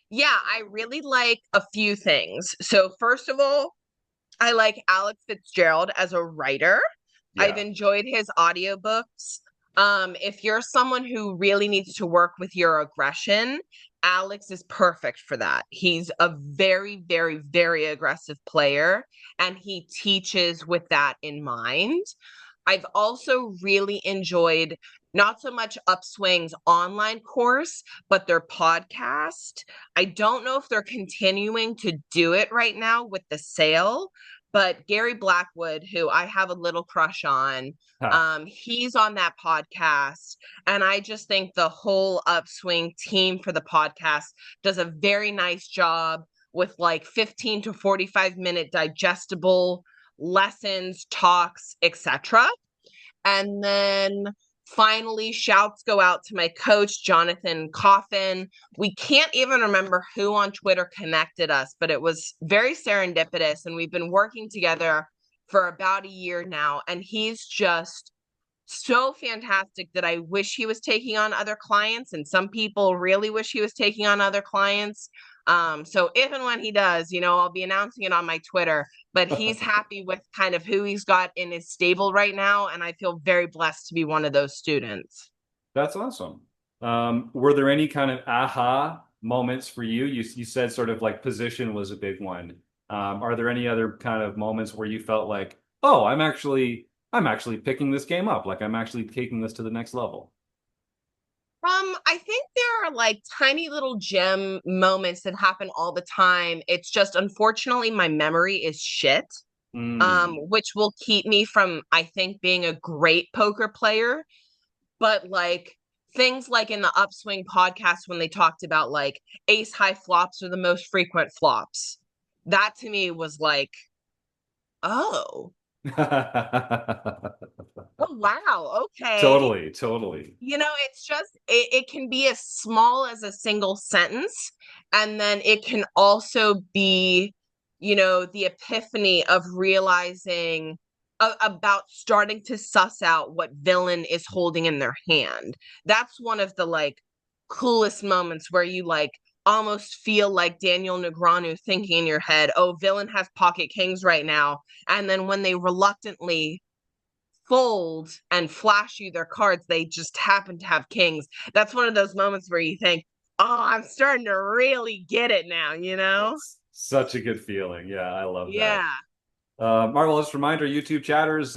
Yeah, I really like a few things. So first of all, I like Alex Fitzgerald as a writer. I've enjoyed his audiobooks. If you're someone who really needs to work with your aggression, Alex is perfect for that. He's a very, very, very aggressive player, and he teaches with that in mind. I've also really enjoyed not so much Upswing's online course, but their podcast. I don't know if they're continuing to do it right now with the sale, but Gary Blackwood, who I have a little crush on, he's on that podcast. And I just think the whole Upswing team for the podcast does a very nice job with like 15 to 45-minute digestible lessons, talks, etc. And then Finally, shouts go out to my coach, Jonathan Coffin. We can't even remember who on Twitter connected us, but it was very serendipitous. And we've been working together for about a year now. And he's just so fantastic that I wish he was taking on other clients. And some people really wish he was taking on other clients. So if and when he does, I'll be announcing it on my Twitter, but he's happy with kind of who he's got in his stable right now. And I feel very blessed to be one of those students. That's awesome. Were there any kind of aha moments for you? You said sort of like position was a big one. Are there any other kind of moments where you felt like, oh, I'm actually picking this game up. Like I'm actually taking this to the next level? I think there are like tiny little gem moments that happen all the time. It's just, unfortunately, my memory is shit, which will keep me from, I think, being a great poker player. But like things like in the Upswing podcast, when they talked about like ace high flops are the most frequent flops, that to me was like, oh, oh, wow. Okay. Totally. It's just, it can be as small as a single sentence. And then it can also be, the epiphany of realizing about starting to suss out what villain is holding in their hand. That's one of the like coolest moments where you like almost feel like Daniel Negreanu thinking in your head, oh, villain has pocket kings right now. And then when they reluctantly fold and flash you their cards, they just happen to have kings. That's one of those moments where you think, oh, I'm starting to really get it now, That's such a good feeling. Yeah, I love that. Yeah. All right, well, let's remind our YouTube chatters,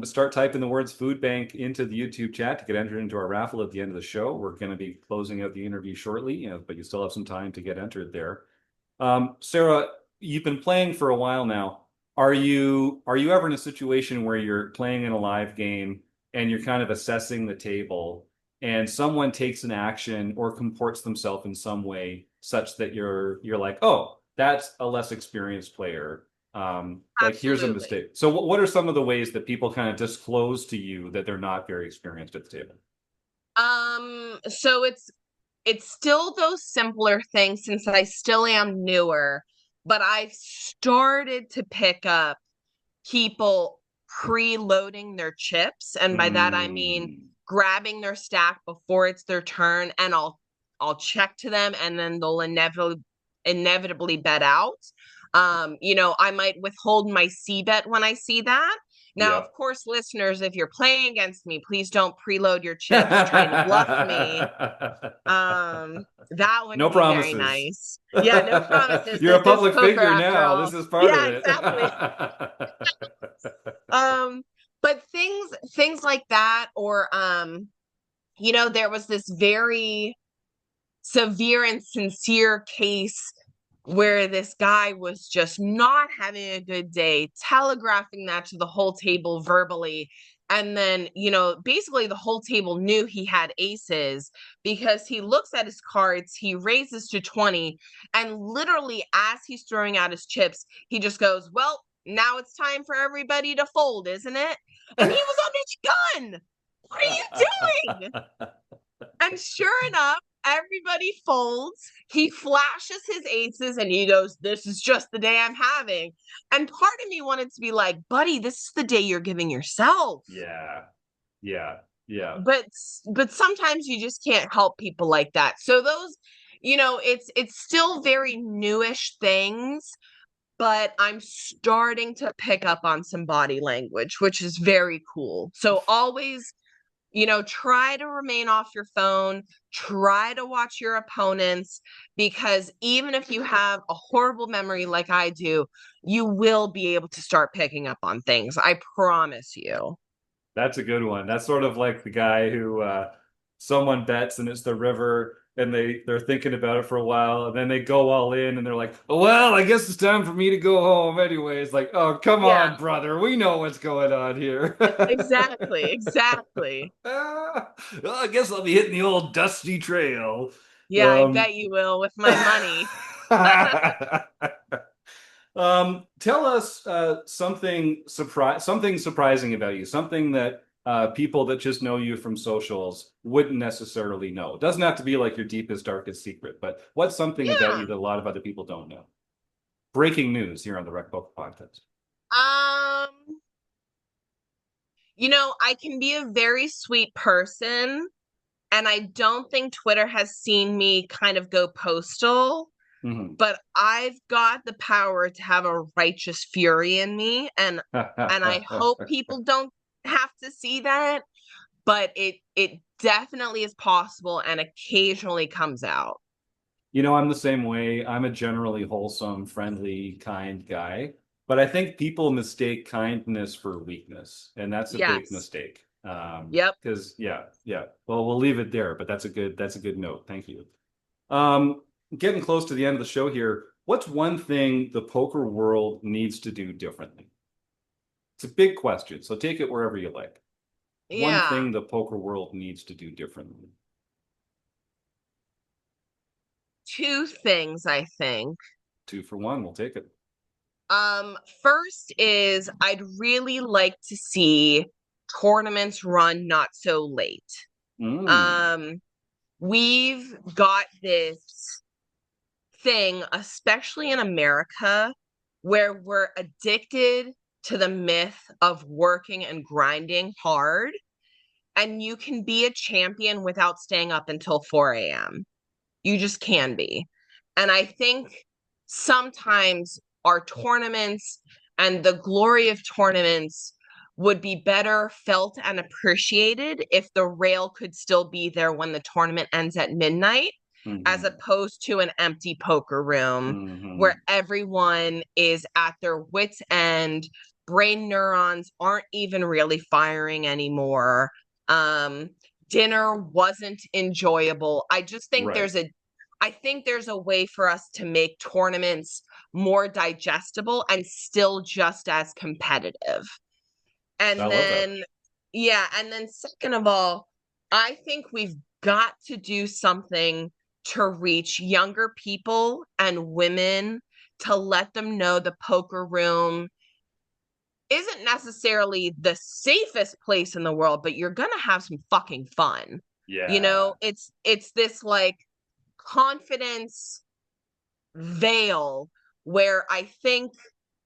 start typing the words food bank into the YouTube chat to get entered into our raffle at the end of the show. We're going to be closing out the interview shortly, but you still have some time to get entered there. Sara, you've been playing for a while now. Are you ever in a situation where you're playing in a live game and you're kind of assessing the table and someone takes an action or comports themselves in some way such that you're like, oh, that's a less experienced player. Like here's a mistake. So what are some of the ways that people kind of disclose to you that they're not very experienced at the table? So it's still those simpler things since I still am newer, but I've started to pick up people preloading their chips. And by that, I mean grabbing their stack before it's their turn, and I'll check to them and then they'll inevitably bet out. I might withhold my C bet when I see that. Now, of course, listeners, if you're playing against me, please don't preload your chips trying to bluff me. That would be very nice. Yeah, no promises. You're a public figure now. This is part of it. Exactly. But things like that, or there was this very severe and sincere case where this guy was just not having a good day, telegraphing that to the whole table verbally. And then, basically the whole table knew he had aces because he looks at his cards, he raises to 20, and literally as he's throwing out his chips, he just goes, well, now it's time for everybody to fold, isn't it? And he was on his gun. What are you doing? And sure enough, everybody folds. He flashes his aces and he goes, this is just the day I'm having. And part of me wanted to be like, buddy, this is the day you're giving yourself. Yeah. But sometimes you just can't help people like that. So those, it's still very newish things, but I'm starting to pick up on some body language, which is very cool. So always, try to remain off your phone, try to watch your opponents, because even if you have a horrible memory like I do, you will be able to start picking up on things. I promise you. That's a good one. That's sort of like the guy who someone bets and it's the river and they're thinking about it for a while and then they go all in and they're like, oh, well, I guess it's time for me to go home anyway. It's like, oh, come on, brother. We know what's going on here. Exactly. Well, I guess I'll be hitting the old dusty trail. Yeah, I bet you will with my money. Tell us something surprising about you, something that people that just know you from socials wouldn't necessarily know? It doesn't have to be like your deepest, darkest secret, but what's something about you that a lot of other people don't know? Breaking news here on the RecPoker Podcast. I can be a very sweet person, and I don't think Twitter has seen me kind of go postal, but I've got the power to have a righteous fury in me, and I hope people don't have to see that, but it definitely is possible and occasionally comes out. I'm the same way. I'm a generally wholesome, friendly, kind guy. But I think people mistake kindness for weakness, and that's a big mistake. Yep. Because yeah. Well, we'll leave it there, but that's a good note. Thank you. Getting close to the end of the show here. What's one thing the poker world needs to do differently? It's a big question, so take it wherever you like. One thing the poker world needs to do differently. Two things, I think. 2 for 1, we'll take it. First is I'd really like to see tournaments run not so late. We've got this thing, especially in America, where we're addicted to the myth of working and grinding hard, and you can be a champion without staying up until 4 a.m. You just can be. And I think sometimes our tournaments and the glory of tournaments would be better felt and appreciated if the rail could still be there when the tournament ends at midnight, as opposed to an empty poker room where everyone is at their wits' end. Brain neurons aren't even really firing anymore. Dinner wasn't enjoyable. I just think there's a way for us to make tournaments more digestible and still just as competitive. And then second of all, I think we've got to do something to reach younger people and women, to let them know the poker room isn't necessarily the safest place in the world, but you're gonna have some fucking fun. Yeah. It's this like confidence veil where I think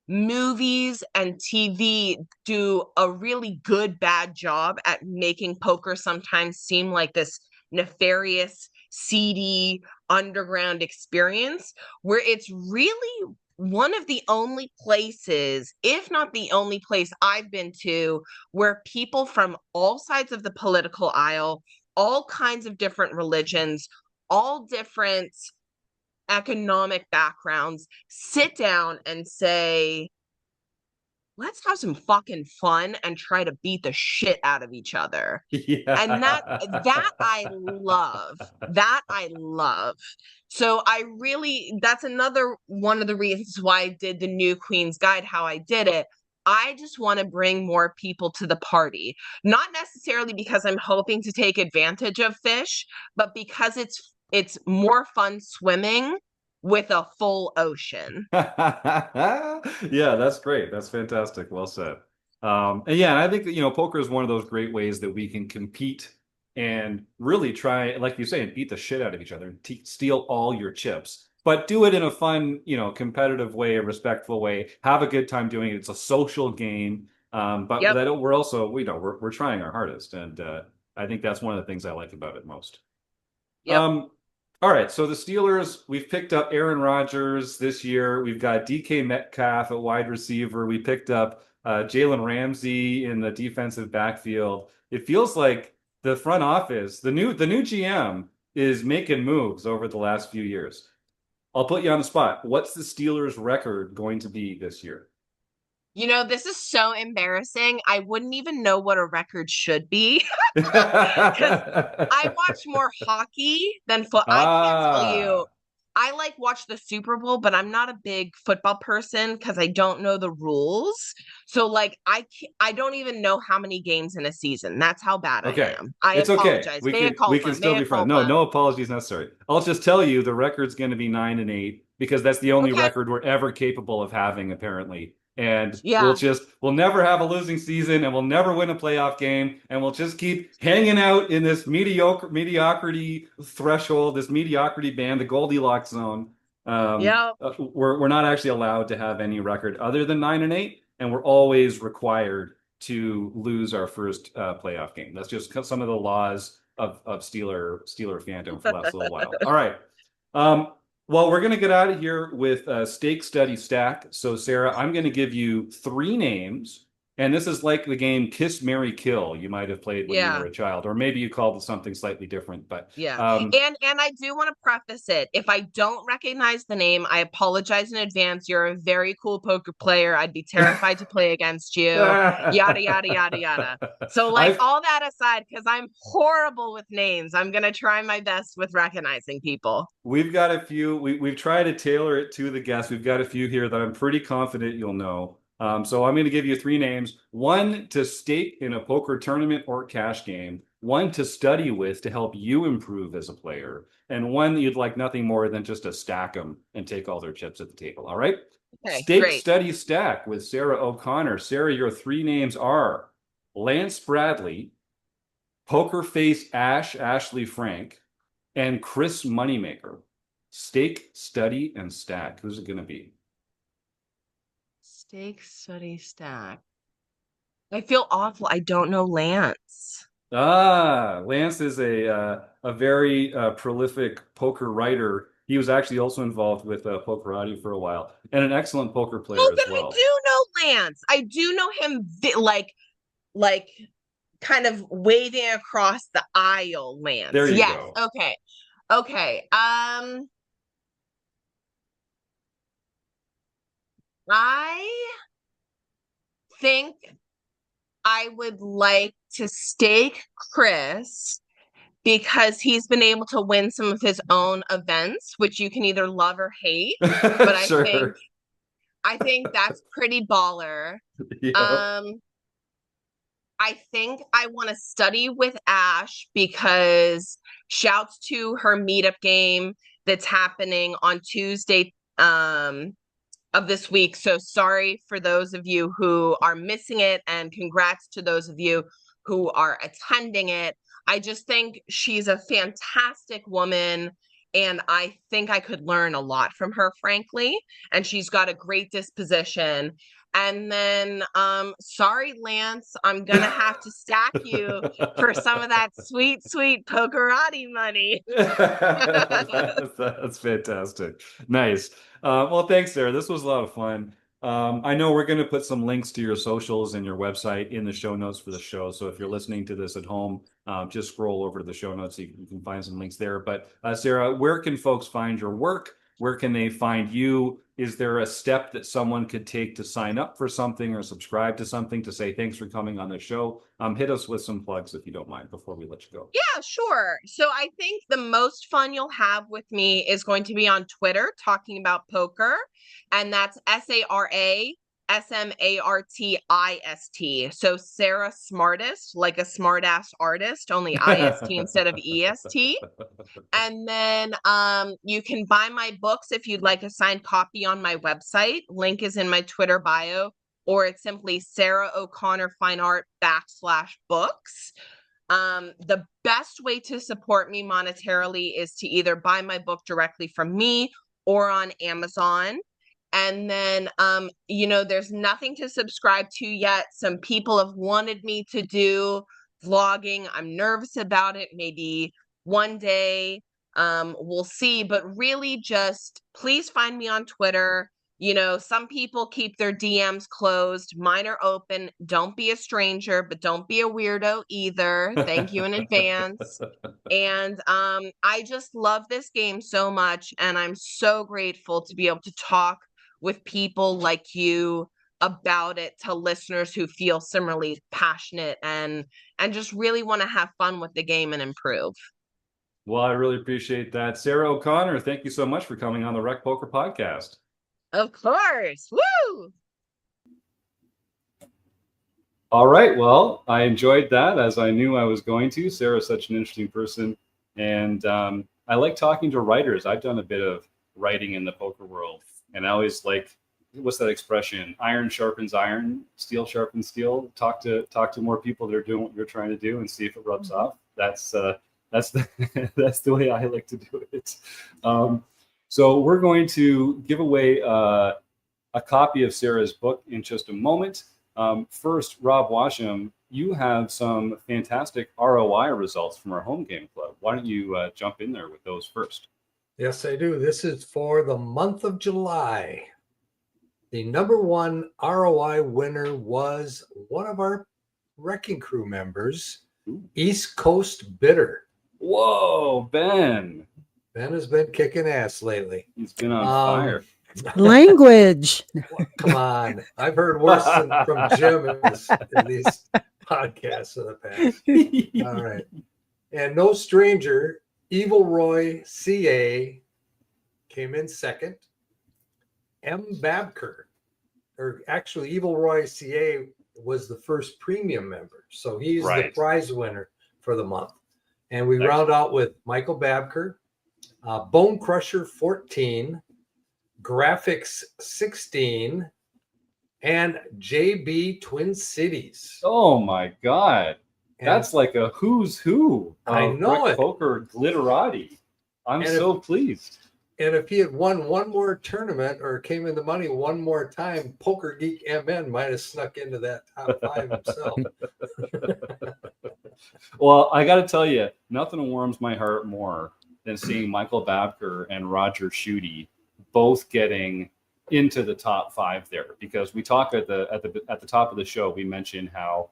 movies and TV do a really bad job at making poker sometimes seem like this nefarious, seedy, underground experience, where it's really one of the only places, if not the only place I've been to, where people from all sides of the political aisle, all kinds of different religions, all different economic backgrounds, sit down and say, let's have some fucking fun and try to beat the shit out of each other. Yeah. And that I love. That I love. So that's another one of the reasons why I did the New Queen's Guide, how I did it. I just want to bring more people to the party, not necessarily because I'm hoping to take advantage of fish, but because it's more fun swimming with a full ocean. Yeah, that's great. That's fantastic. Well said. And I think that, poker is one of those great ways that we can compete and really try, like you say, and beat the shit out of each other and steal all your chips, but do it in a fun, competitive way, a respectful way, have a good time doing it. It's a social game. But that we're also, we're trying our hardest. And I think that's one of the things I like about it most. Yep. All right, so the Steelers, we've picked up Aaron Rodgers this year. We've got DK Metcalf at wide receiver. We picked up Jalen Ramsey in the defensive backfield. It feels like the front office, the new GM, is making moves over the last few years. I'll put you on the spot. What's the Steelers' record going to be this year? This is so embarrassing. I wouldn't even know what a record should be. Because I watch more hockey than football. I can't tell you. I watch the Super Bowl, but I'm not a big football person because I don't know the rules. So I don't even know how many games in a season. That's how bad I am. It's apologize. Okay. We can still be friends. No apologies necessary. I'll just tell you the record's going to be 9-8 because that's the only record we're ever capable of having, apparently. And Yeah. we'll never have a losing season, and we'll never win a playoff game, and we'll just keep hanging out in this mediocrity threshold, this mediocrity band, the Goldilocks zone. We're not actually allowed to have any record other than 9-8, and we're always required to lose our first playoff game. That's just some of the laws of Steeler fandom for the last little while. All right. Well, we're going to get out of here with Stake, Study, Stack. So, Sarah, I'm going to give you 3 names. And this is like the game Kiss, Marry, Kill you might have played when you were a child. Or maybe you called it something slightly different. But and I do want to preface it. If I don't recognize the name, I apologize in advance. You're a very cool poker player. I'd be terrified to play against you. Yada, yada, yada, yada. So, like, all that aside, because I'm horrible with names, I'm going to try my best with recognizing people. We've got a few. We've tried to tailor it to the guests. We've got a few here that I'm pretty confident you'll know. So I'm going to give you 3 names. 1 to stake in a poker tournament or cash game. 1 to study with to help you improve as a player. And 1 that you'd like nothing more than just to stack them and take all their chips at the table. All right? Okay, Stake, great. Study, Stack with Sara O'Connor. Sarah, your 3 names are Lance Bradley, PokerFace Ashley Frank, and Chris Moneymaker. Stake, Study, and Stack. Who's it going to be? Stake, Study, Stack. I feel awful. I don't know Lance. Lance is a very prolific poker writer. He was actually also involved with Pokerati for a while, and an excellent poker player as well. I do know Lance. I do know him like kind of waving across the aisle, Lance. There you go. Okay. I think I would like to stake Chris because he's been able to win some of his own events, which you can either love or hate. But Sure. I think that's pretty baller. Yeah. I think I want to study with Ash because shouts to her meetup game that's happening on Tuesday of this week. So sorry for those of you who are missing it, and congrats to those of you who are attending it. I just think she's a fantastic woman, and I think I could learn a lot from her, frankly. And she's got a great disposition. And then, sorry, Lance, I'm going to have to stack you for some of that sweet, sweet Pokerati money. That's fantastic. Nice. Well, thanks, Sarah. This was a lot of fun. I know we're going to put some links to your socials and your website in the show notes for the show. So if you're listening to this at home, just scroll over to the show notes. You can find some links there. But Sarah, where can folks find your work? Where can they find you? Is there a step that someone could take to sign up for something or subscribe to something to say thanks for coming on the show? Hit us with some plugs if you don't mind before we let you go. Yeah, sure. So I think the most fun you'll have with me is going to be on Twitter talking about poker. And that's SaraSmartist. So Sarah Smartest, like a smart ass artist, only IST instead of EST. And then you can buy my books if you'd like a signed copy on my website. Link is in my Twitter bio, or it's simply Sara O'Connor Fine Art /books. The best way to support me monetarily is to either buy my book directly from me or on Amazon. And then, there's nothing to subscribe to yet. Some people have wanted me to do vlogging. I'm nervous about it. Maybe one day, we'll see. But really just please find me on Twitter. Some people keep their DMs closed. Mine are open. Don't be a stranger, but don't be a weirdo either. Thank you in advance. And I just love this game so much. And I'm so grateful to be able to talk with people like you about it, to listeners who feel similarly passionate and just really want to have fun with the game and improve. Well, I really appreciate that. Sara O'Connor, thank you so much for coming on the RecPoker Podcast. Of course. Woo! All right. Well, I enjoyed that, as I knew I was going to. Sarah's such an interesting person. And I like talking to writers. I've done a bit of writing in the poker world. And I always like what's that expression? Iron sharpens iron, steel sharpens steel. Talk to more people that are doing what you're trying to do and see if it rubs off. That's the that's the way I like to do it. So we're going to give away a copy of Sarah's book in just a moment. First, Rob Washam, you have some fantastic ROI results from our home game club. Why don't you jump in there with those first? Yes, I do. This is for the month of July. The number one ROI winner was one of our RECing Crew members, East Coast Bitter. Whoa, Ben. Ben has been kicking ass lately. He's been on fire. Language. Come on. I've heard worse from Jim in these podcasts of the past. All right. And no stranger, Evil Roy CA came in second. M. Babker, or actually Evil Roy CA was the first premium member. So he's the prize winner for the month. And we round out with Michael Babker, Bone Crusher 14, Graphics 16, and JB Twin Cities. Oh my God. That's like a who's who. I know it. Poker glitterati. I'm so pleased. And if he had won one more tournament or came in the money one more time, Poker Geek MN might have snuck into that top 5 himself. Well, I got to tell you, nothing warms my heart more than seeing Michael Babker and Roger Schutte both getting into the top 5 there, because we talk at the top of the show. We mentioned how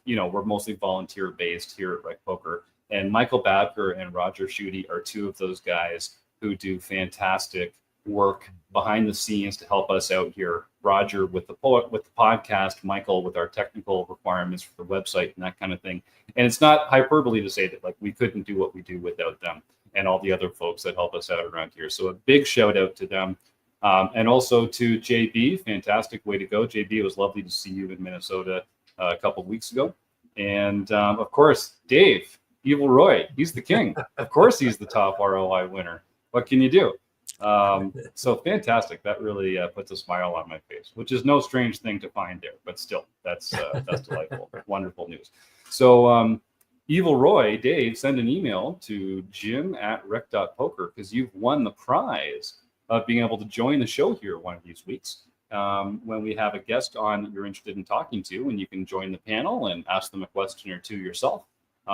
we're mostly volunteer based here at RecPoker, and Michael Babker and Roger Schutte are two of those guys who do fantastic work behind the scenes to help us out here. Roger with the podcast, Michael with our technical requirements for the website and that kind of thing. And it's not hyperbole to say that like we couldn't do what we do without them and all the other folks that help us out around here. So a big shout out to them. And also to JB, fantastic way to go. JB, it was lovely to see you in Minnesota a couple of weeks ago. And of course, Dave, Evil Roy, he's the king. Of course, he's the top ROI winner. What can you do? So fantastic. That really puts a smile on my face, which is no strange thing to find there, but still, that's delightful. Wonderful news. So Evil Roy, Dave, send an email to jim@rec.poker because you've won the prize of being able to join the show here one of these weeks when we have a guest on that you're interested in talking to, and you can join the panel and ask them a question or two yourself.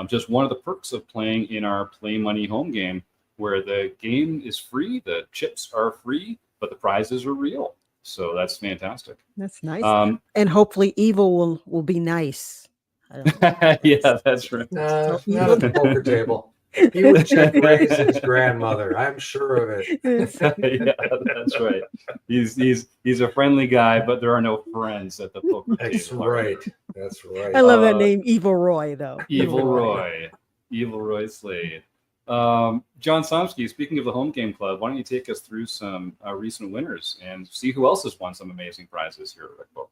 Just one of the perks of playing in our Play Money home game, where the game is free, the chips are free, but the prizes are real. So that's fantastic. That's nice. And hopefully Evil will be nice. Yeah, that's right. Not at the poker table. He would check raise his grandmother. I'm sure of it. Yeah, that's right. He's a friendly guy, but there are no friends at the poker table. That's right. That's right. I love that name, Evil Roy, though. Evil Roy Slade. John Somsky, speaking of the home game club, why don't you take us through some recent winners and see who else has won some amazing prizes here at RecPoker?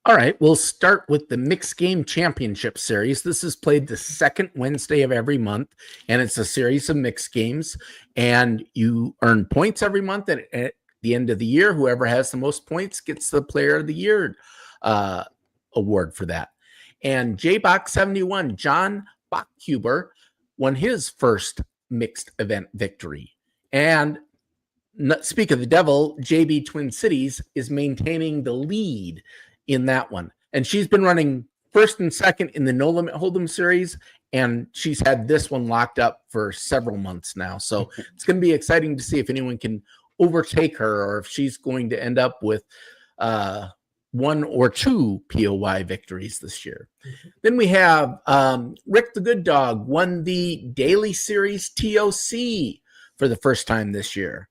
All right, we'll start with the Mixed Game Championship Series. This is played the second Wednesday of every month, and it's a series of mixed games, and you earn points every month. And at the end of the year, whoever has the most points gets the Player of the Year award for that. And JBox71, John Bachhuber, won his first mixed event victory. And speak of the devil, JB Twin Cities is maintaining the lead in that one. And she's been running first and second in the No Limit Hold'em series, and she's had this one locked up for several months now. So it's going to be exciting to see if anyone can overtake her or if she's going to end up with one or two POY victories this year. Then we have Rick the Good Dog won the Daily Series TOC for the first time this year.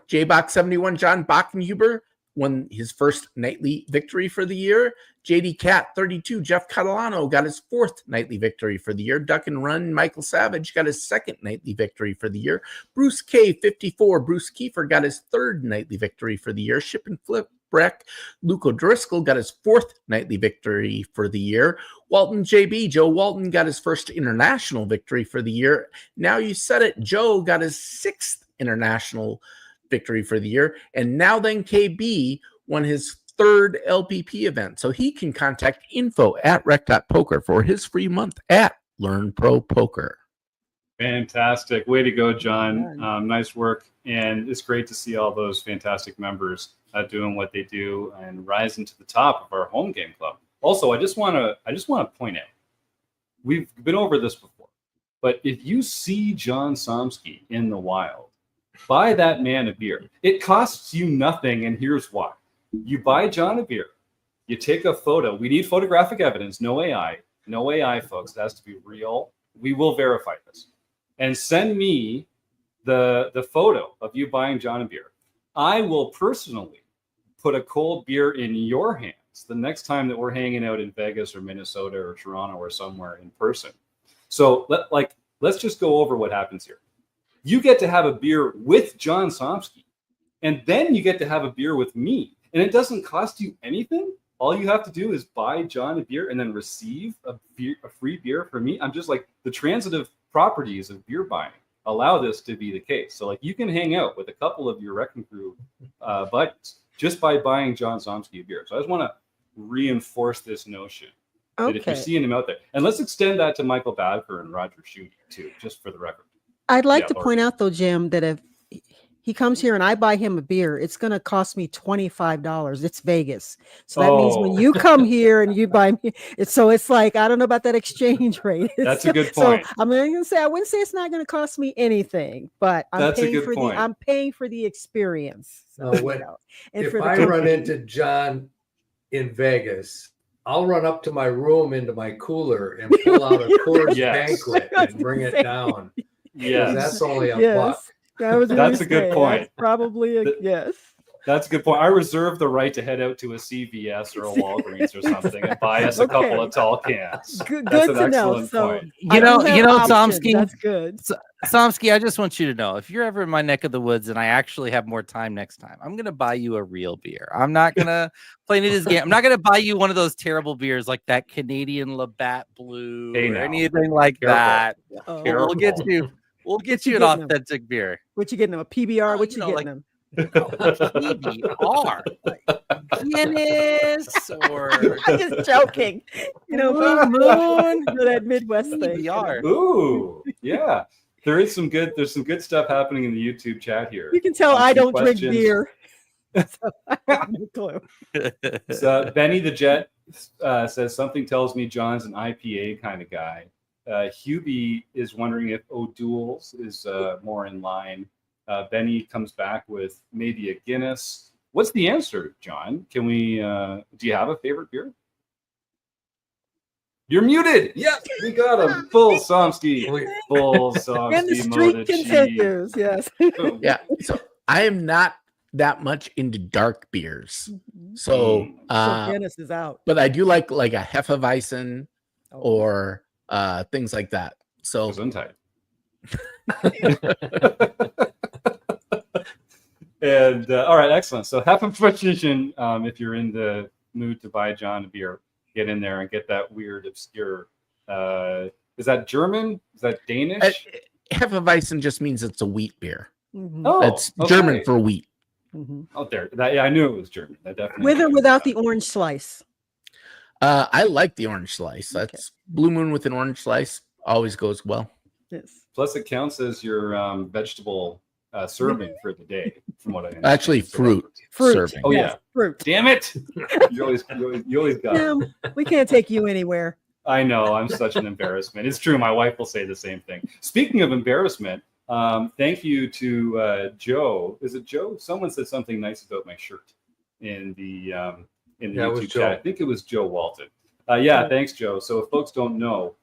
JBox71, John Bachhuber, won his first nightly victory for the year. JD Cat 32, Jeff Catalano got his fourth nightly victory for the year. Duck and Run, Michael Savage got his second nightly victory for the year. Bruce K 54, Bruce Kiefer got his third nightly victory for the year. Ship and Flip Breck, Luke O'Driscoll got his fourth nightly victory for the year. Walton JB, Joe Walton got his first international victory for the year. Now you said it, Joe got his sixth international victory for the year. And now then KB won his third LPP event. So he can contact info@rec.poker for his free month at Learn Pro Poker. Fantastic. Way to go, John. Nice work. And it's great to see all those fantastic members doing what they do and rising to the top of our home game club. Also, I just want to point out, we've been over this before, but if you see John Somsky in the wild, buy that man a beer. It costs you nothing, and here's why. You buy John a beer, you take a photo. We need photographic evidence, no AI. No AI, folks. It has to be real. We will verify this. And send me the photo of you buying John a beer. I will personally put a cold beer in your hands the next time that we're hanging out in Vegas or Minnesota or Toronto or somewhere in person. So let's just go over what happens here. You get to have a beer with John Somsky, and then you get to have a beer with me. And it doesn't cost you anything. All you have to do is buy John a beer and then receive a free beer from me. I'm just like, the transitive properties of beer buying allow this to be the case. So like, you can hang out with a couple of your RecPoker Crew buddies just by buying John Somsky a beer. So I just want to reinforce this notion that if you're seeing him out there, and let's extend that to Michael Badker and Roger Schutte too, just for the record. I'd like to point out though, Jim, that if he comes here and I buy him a beer, it's going to cost me $25. It's Vegas. So that means when you come here and you buy me, it's like, I don't know about that exchange rate. That's a good point. So I'm going to say, I wouldn't say it's not going to cost me anything, but I'm paying for the experience. So, if I run into John in Vegas, I'll run up to my room into my cooler and pull out a Coors Banquet and bring it down. Yes. That's only a buck. That's a good point. That's probably yes. That's a good point. I reserve the right to head out to a CVS or a Walgreens or something and buy us a couple of tall cans. Good to know. So you know, Somsky. That's good. Somsky, I just want you to know, if you're ever in my neck of the woods and I actually have more time next time, I'm gonna buy you a real beer. I'm not gonna play any of this game. I'm not gonna buy you one of those terrible beers like that Canadian Labatt Blue or anything like that. We'll get you an authentic beer. What you getting them? A PBR? What you getting them? PBR, Guinness, or I'm just joking. Moon, that Midwest thing. Ooh, yeah. There's some good stuff happening in the YouTube chat here. You can tell I don't drink beer. So I have no clue. So Benny the Jet says something tells me John's an IPA kind of guy. Hubie is wondering if O'Doul's is more in line. Benny comes back with maybe a Guinness. What's the answer, John? Can we? Do you have a favorite beer? You're muted. Yes, we got him. Full Somsky. Full Somsky. And the streak continues. Yes. Yeah. So I am not that much into dark beers. So Guinness is out. But I do like a Hefeweizen or things like that. So Gesundheit. And all right, excellent. So Hefeweizen, if you're in the mood to buy John a beer, get in there and get that weird, obscure. Is that German? Is that Danish? Hefeweizen just means it's a wheat beer. Mm-hmm. Oh, it's German for wheat. Mm-hmm. Out there, I knew it was German. That definitely with or without the orange slice. I like the orange slice. That's Blue Moon with an orange slice. Always goes well. Yes. Plus, it counts as your vegetable serving for the day, from what I understand. Actually, fruit serving. Oh yeah, fruit. Damn it! you always got it. We can't take you anywhere. I know. I'm such an embarrassment. It's true. My wife will say the same thing. Speaking of embarrassment, thank you to Joe. Is it Joe? Someone said something nice about my shirt in the YouTube chat. I think it was Joe Walton. Thanks, Joe. So if folks don't know,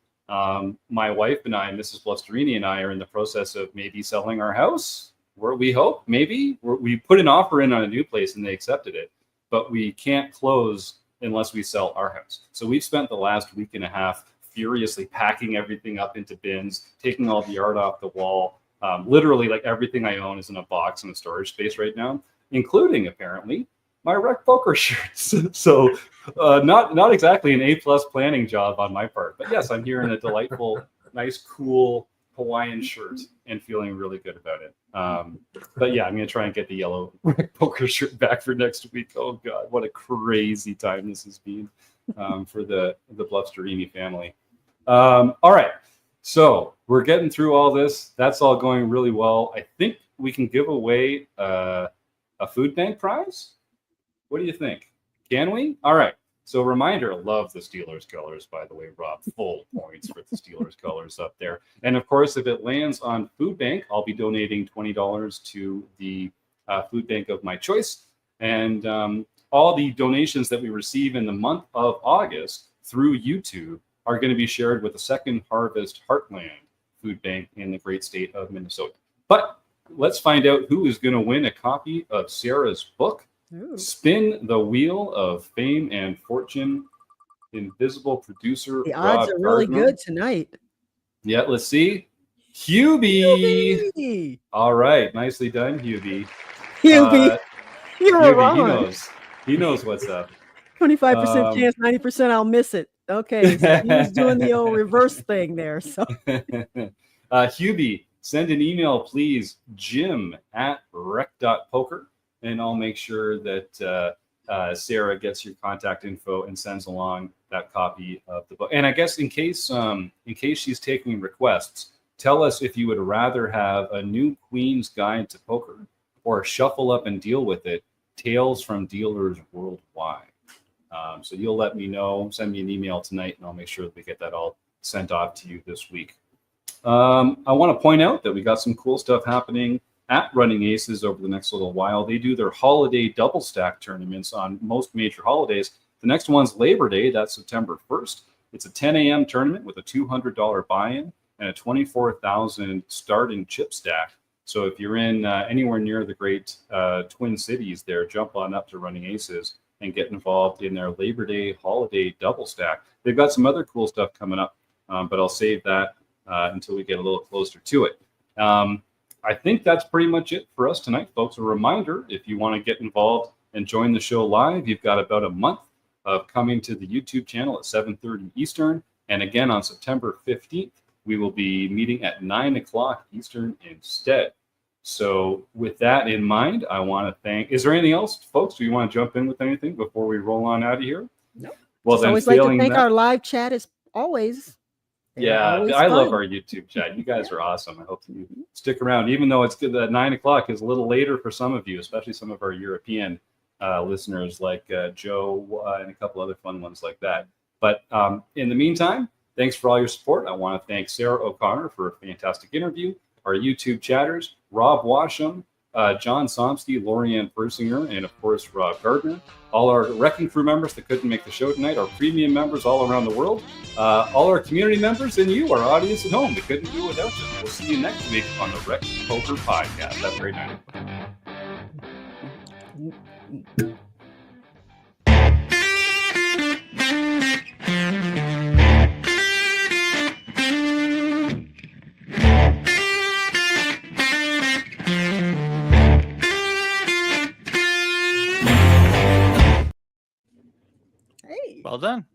my wife and I, Mrs. Blusterini and I, are in the process of maybe selling our house. We hope, maybe. We put an offer in on a new place and they accepted it, but we can't close unless we sell our house. So we've spent the last week and a half furiously packing everything up into bins, taking all the art off the wall. Literally, like everything I own is in a box in a storage space right now, including apparently my RecPoker shirts. So not exactly an A+ planning job on my part, but yes, I'm here in a delightful, nice, cool Hawaiian shirt and feeling really good about it. But yeah, I'm going to try and get the yellow poker shirt back for next week. Oh God, what a crazy time this has been for the Bluffsterini family. All right, so we're getting through all this. That's all going really well. I think we can give away a food bank prize. What do you think? Can we? All right. So reminder, love the Steelers colors, by the way, Rob. Full points for the Steelers colors up there. And of course, if it lands on Food Bank, I'll be donating $20 to the food bank of my choice. And all the donations that we receive in the month of August through YouTube are going to be shared with the Second Harvest Heartland Food Bank in the great state of Minnesota. But let's find out who is going to win a copy of Sarah's book. Ooh. Spin the Wheel of Fame and Fortune, Invisible Producer. The odds Rob are really Gardner. good tonight. Yeah, let's see. Hubie. Hubie. All right, nicely done, Hubie. You're Hubie, wrong. He knows what's up. 25% chance, 90% I'll miss it. Okay, so he was doing the old reverse thing there. So Hubie, send an email, please, jim@rec.poker. And I'll make sure that Sarah gets your contact info and sends along that copy of the book. And I guess in case she's taking requests, tell us if you would rather have a new Queen's Guide to Poker or Shuffle Up and Deal with It, Tales from Dealers Worldwide. So you'll let me know, send me an email tonight, and I'll make sure that we get that all sent off to you this week. I want to point out that we got some cool stuff happening at Running Aces over the next little while. They do their holiday double stack tournaments on most major holidays. The next one's Labor Day. That's September 1st. It's a 10 a.m. tournament with a $200 buy-in and a $24,000 starting chip stack. So if you're in anywhere near the great Twin Cities there, jump on up to Running Aces and get involved in their Labor Day holiday double stack. They've got some other cool stuff coming up, but I'll save that until we get a little closer to it. I think that's pretty much it for us tonight, folks. A reminder, if you want to get involved and join the show live, you've got about a month of coming to the YouTube channel at 7:30 Eastern. And again, on September 15th, we will be meeting at 9 o'clock Eastern instead. So with that in mind, I want to thank, is there anything else, folks? Do you want to jump in with anything before we roll on out of here? No. Well, Just then always like to thank that, our live chat as always. yeah, Always I love fun. our YouTube chat. You guys are awesome. I hope you stick around, even though it's good that 9 o'clock is a little later for some of you, especially some of our European listeners like Joe and a couple other fun ones like that. But in the meantime, thanks for all your support. I want to thank Sara O'Connor for a fantastic interview, our YouTube chatters, Rob Washam, John Somsky, Lorianne Persinger, and of course, Rob Gardner. All our RECing Crew members that couldn't make the show tonight, our premium members all around the world, all our community members, and you, our audience at home. We couldn't do it without you. We'll see you next week on the RecPoker Podcast. Have a great night. Well done.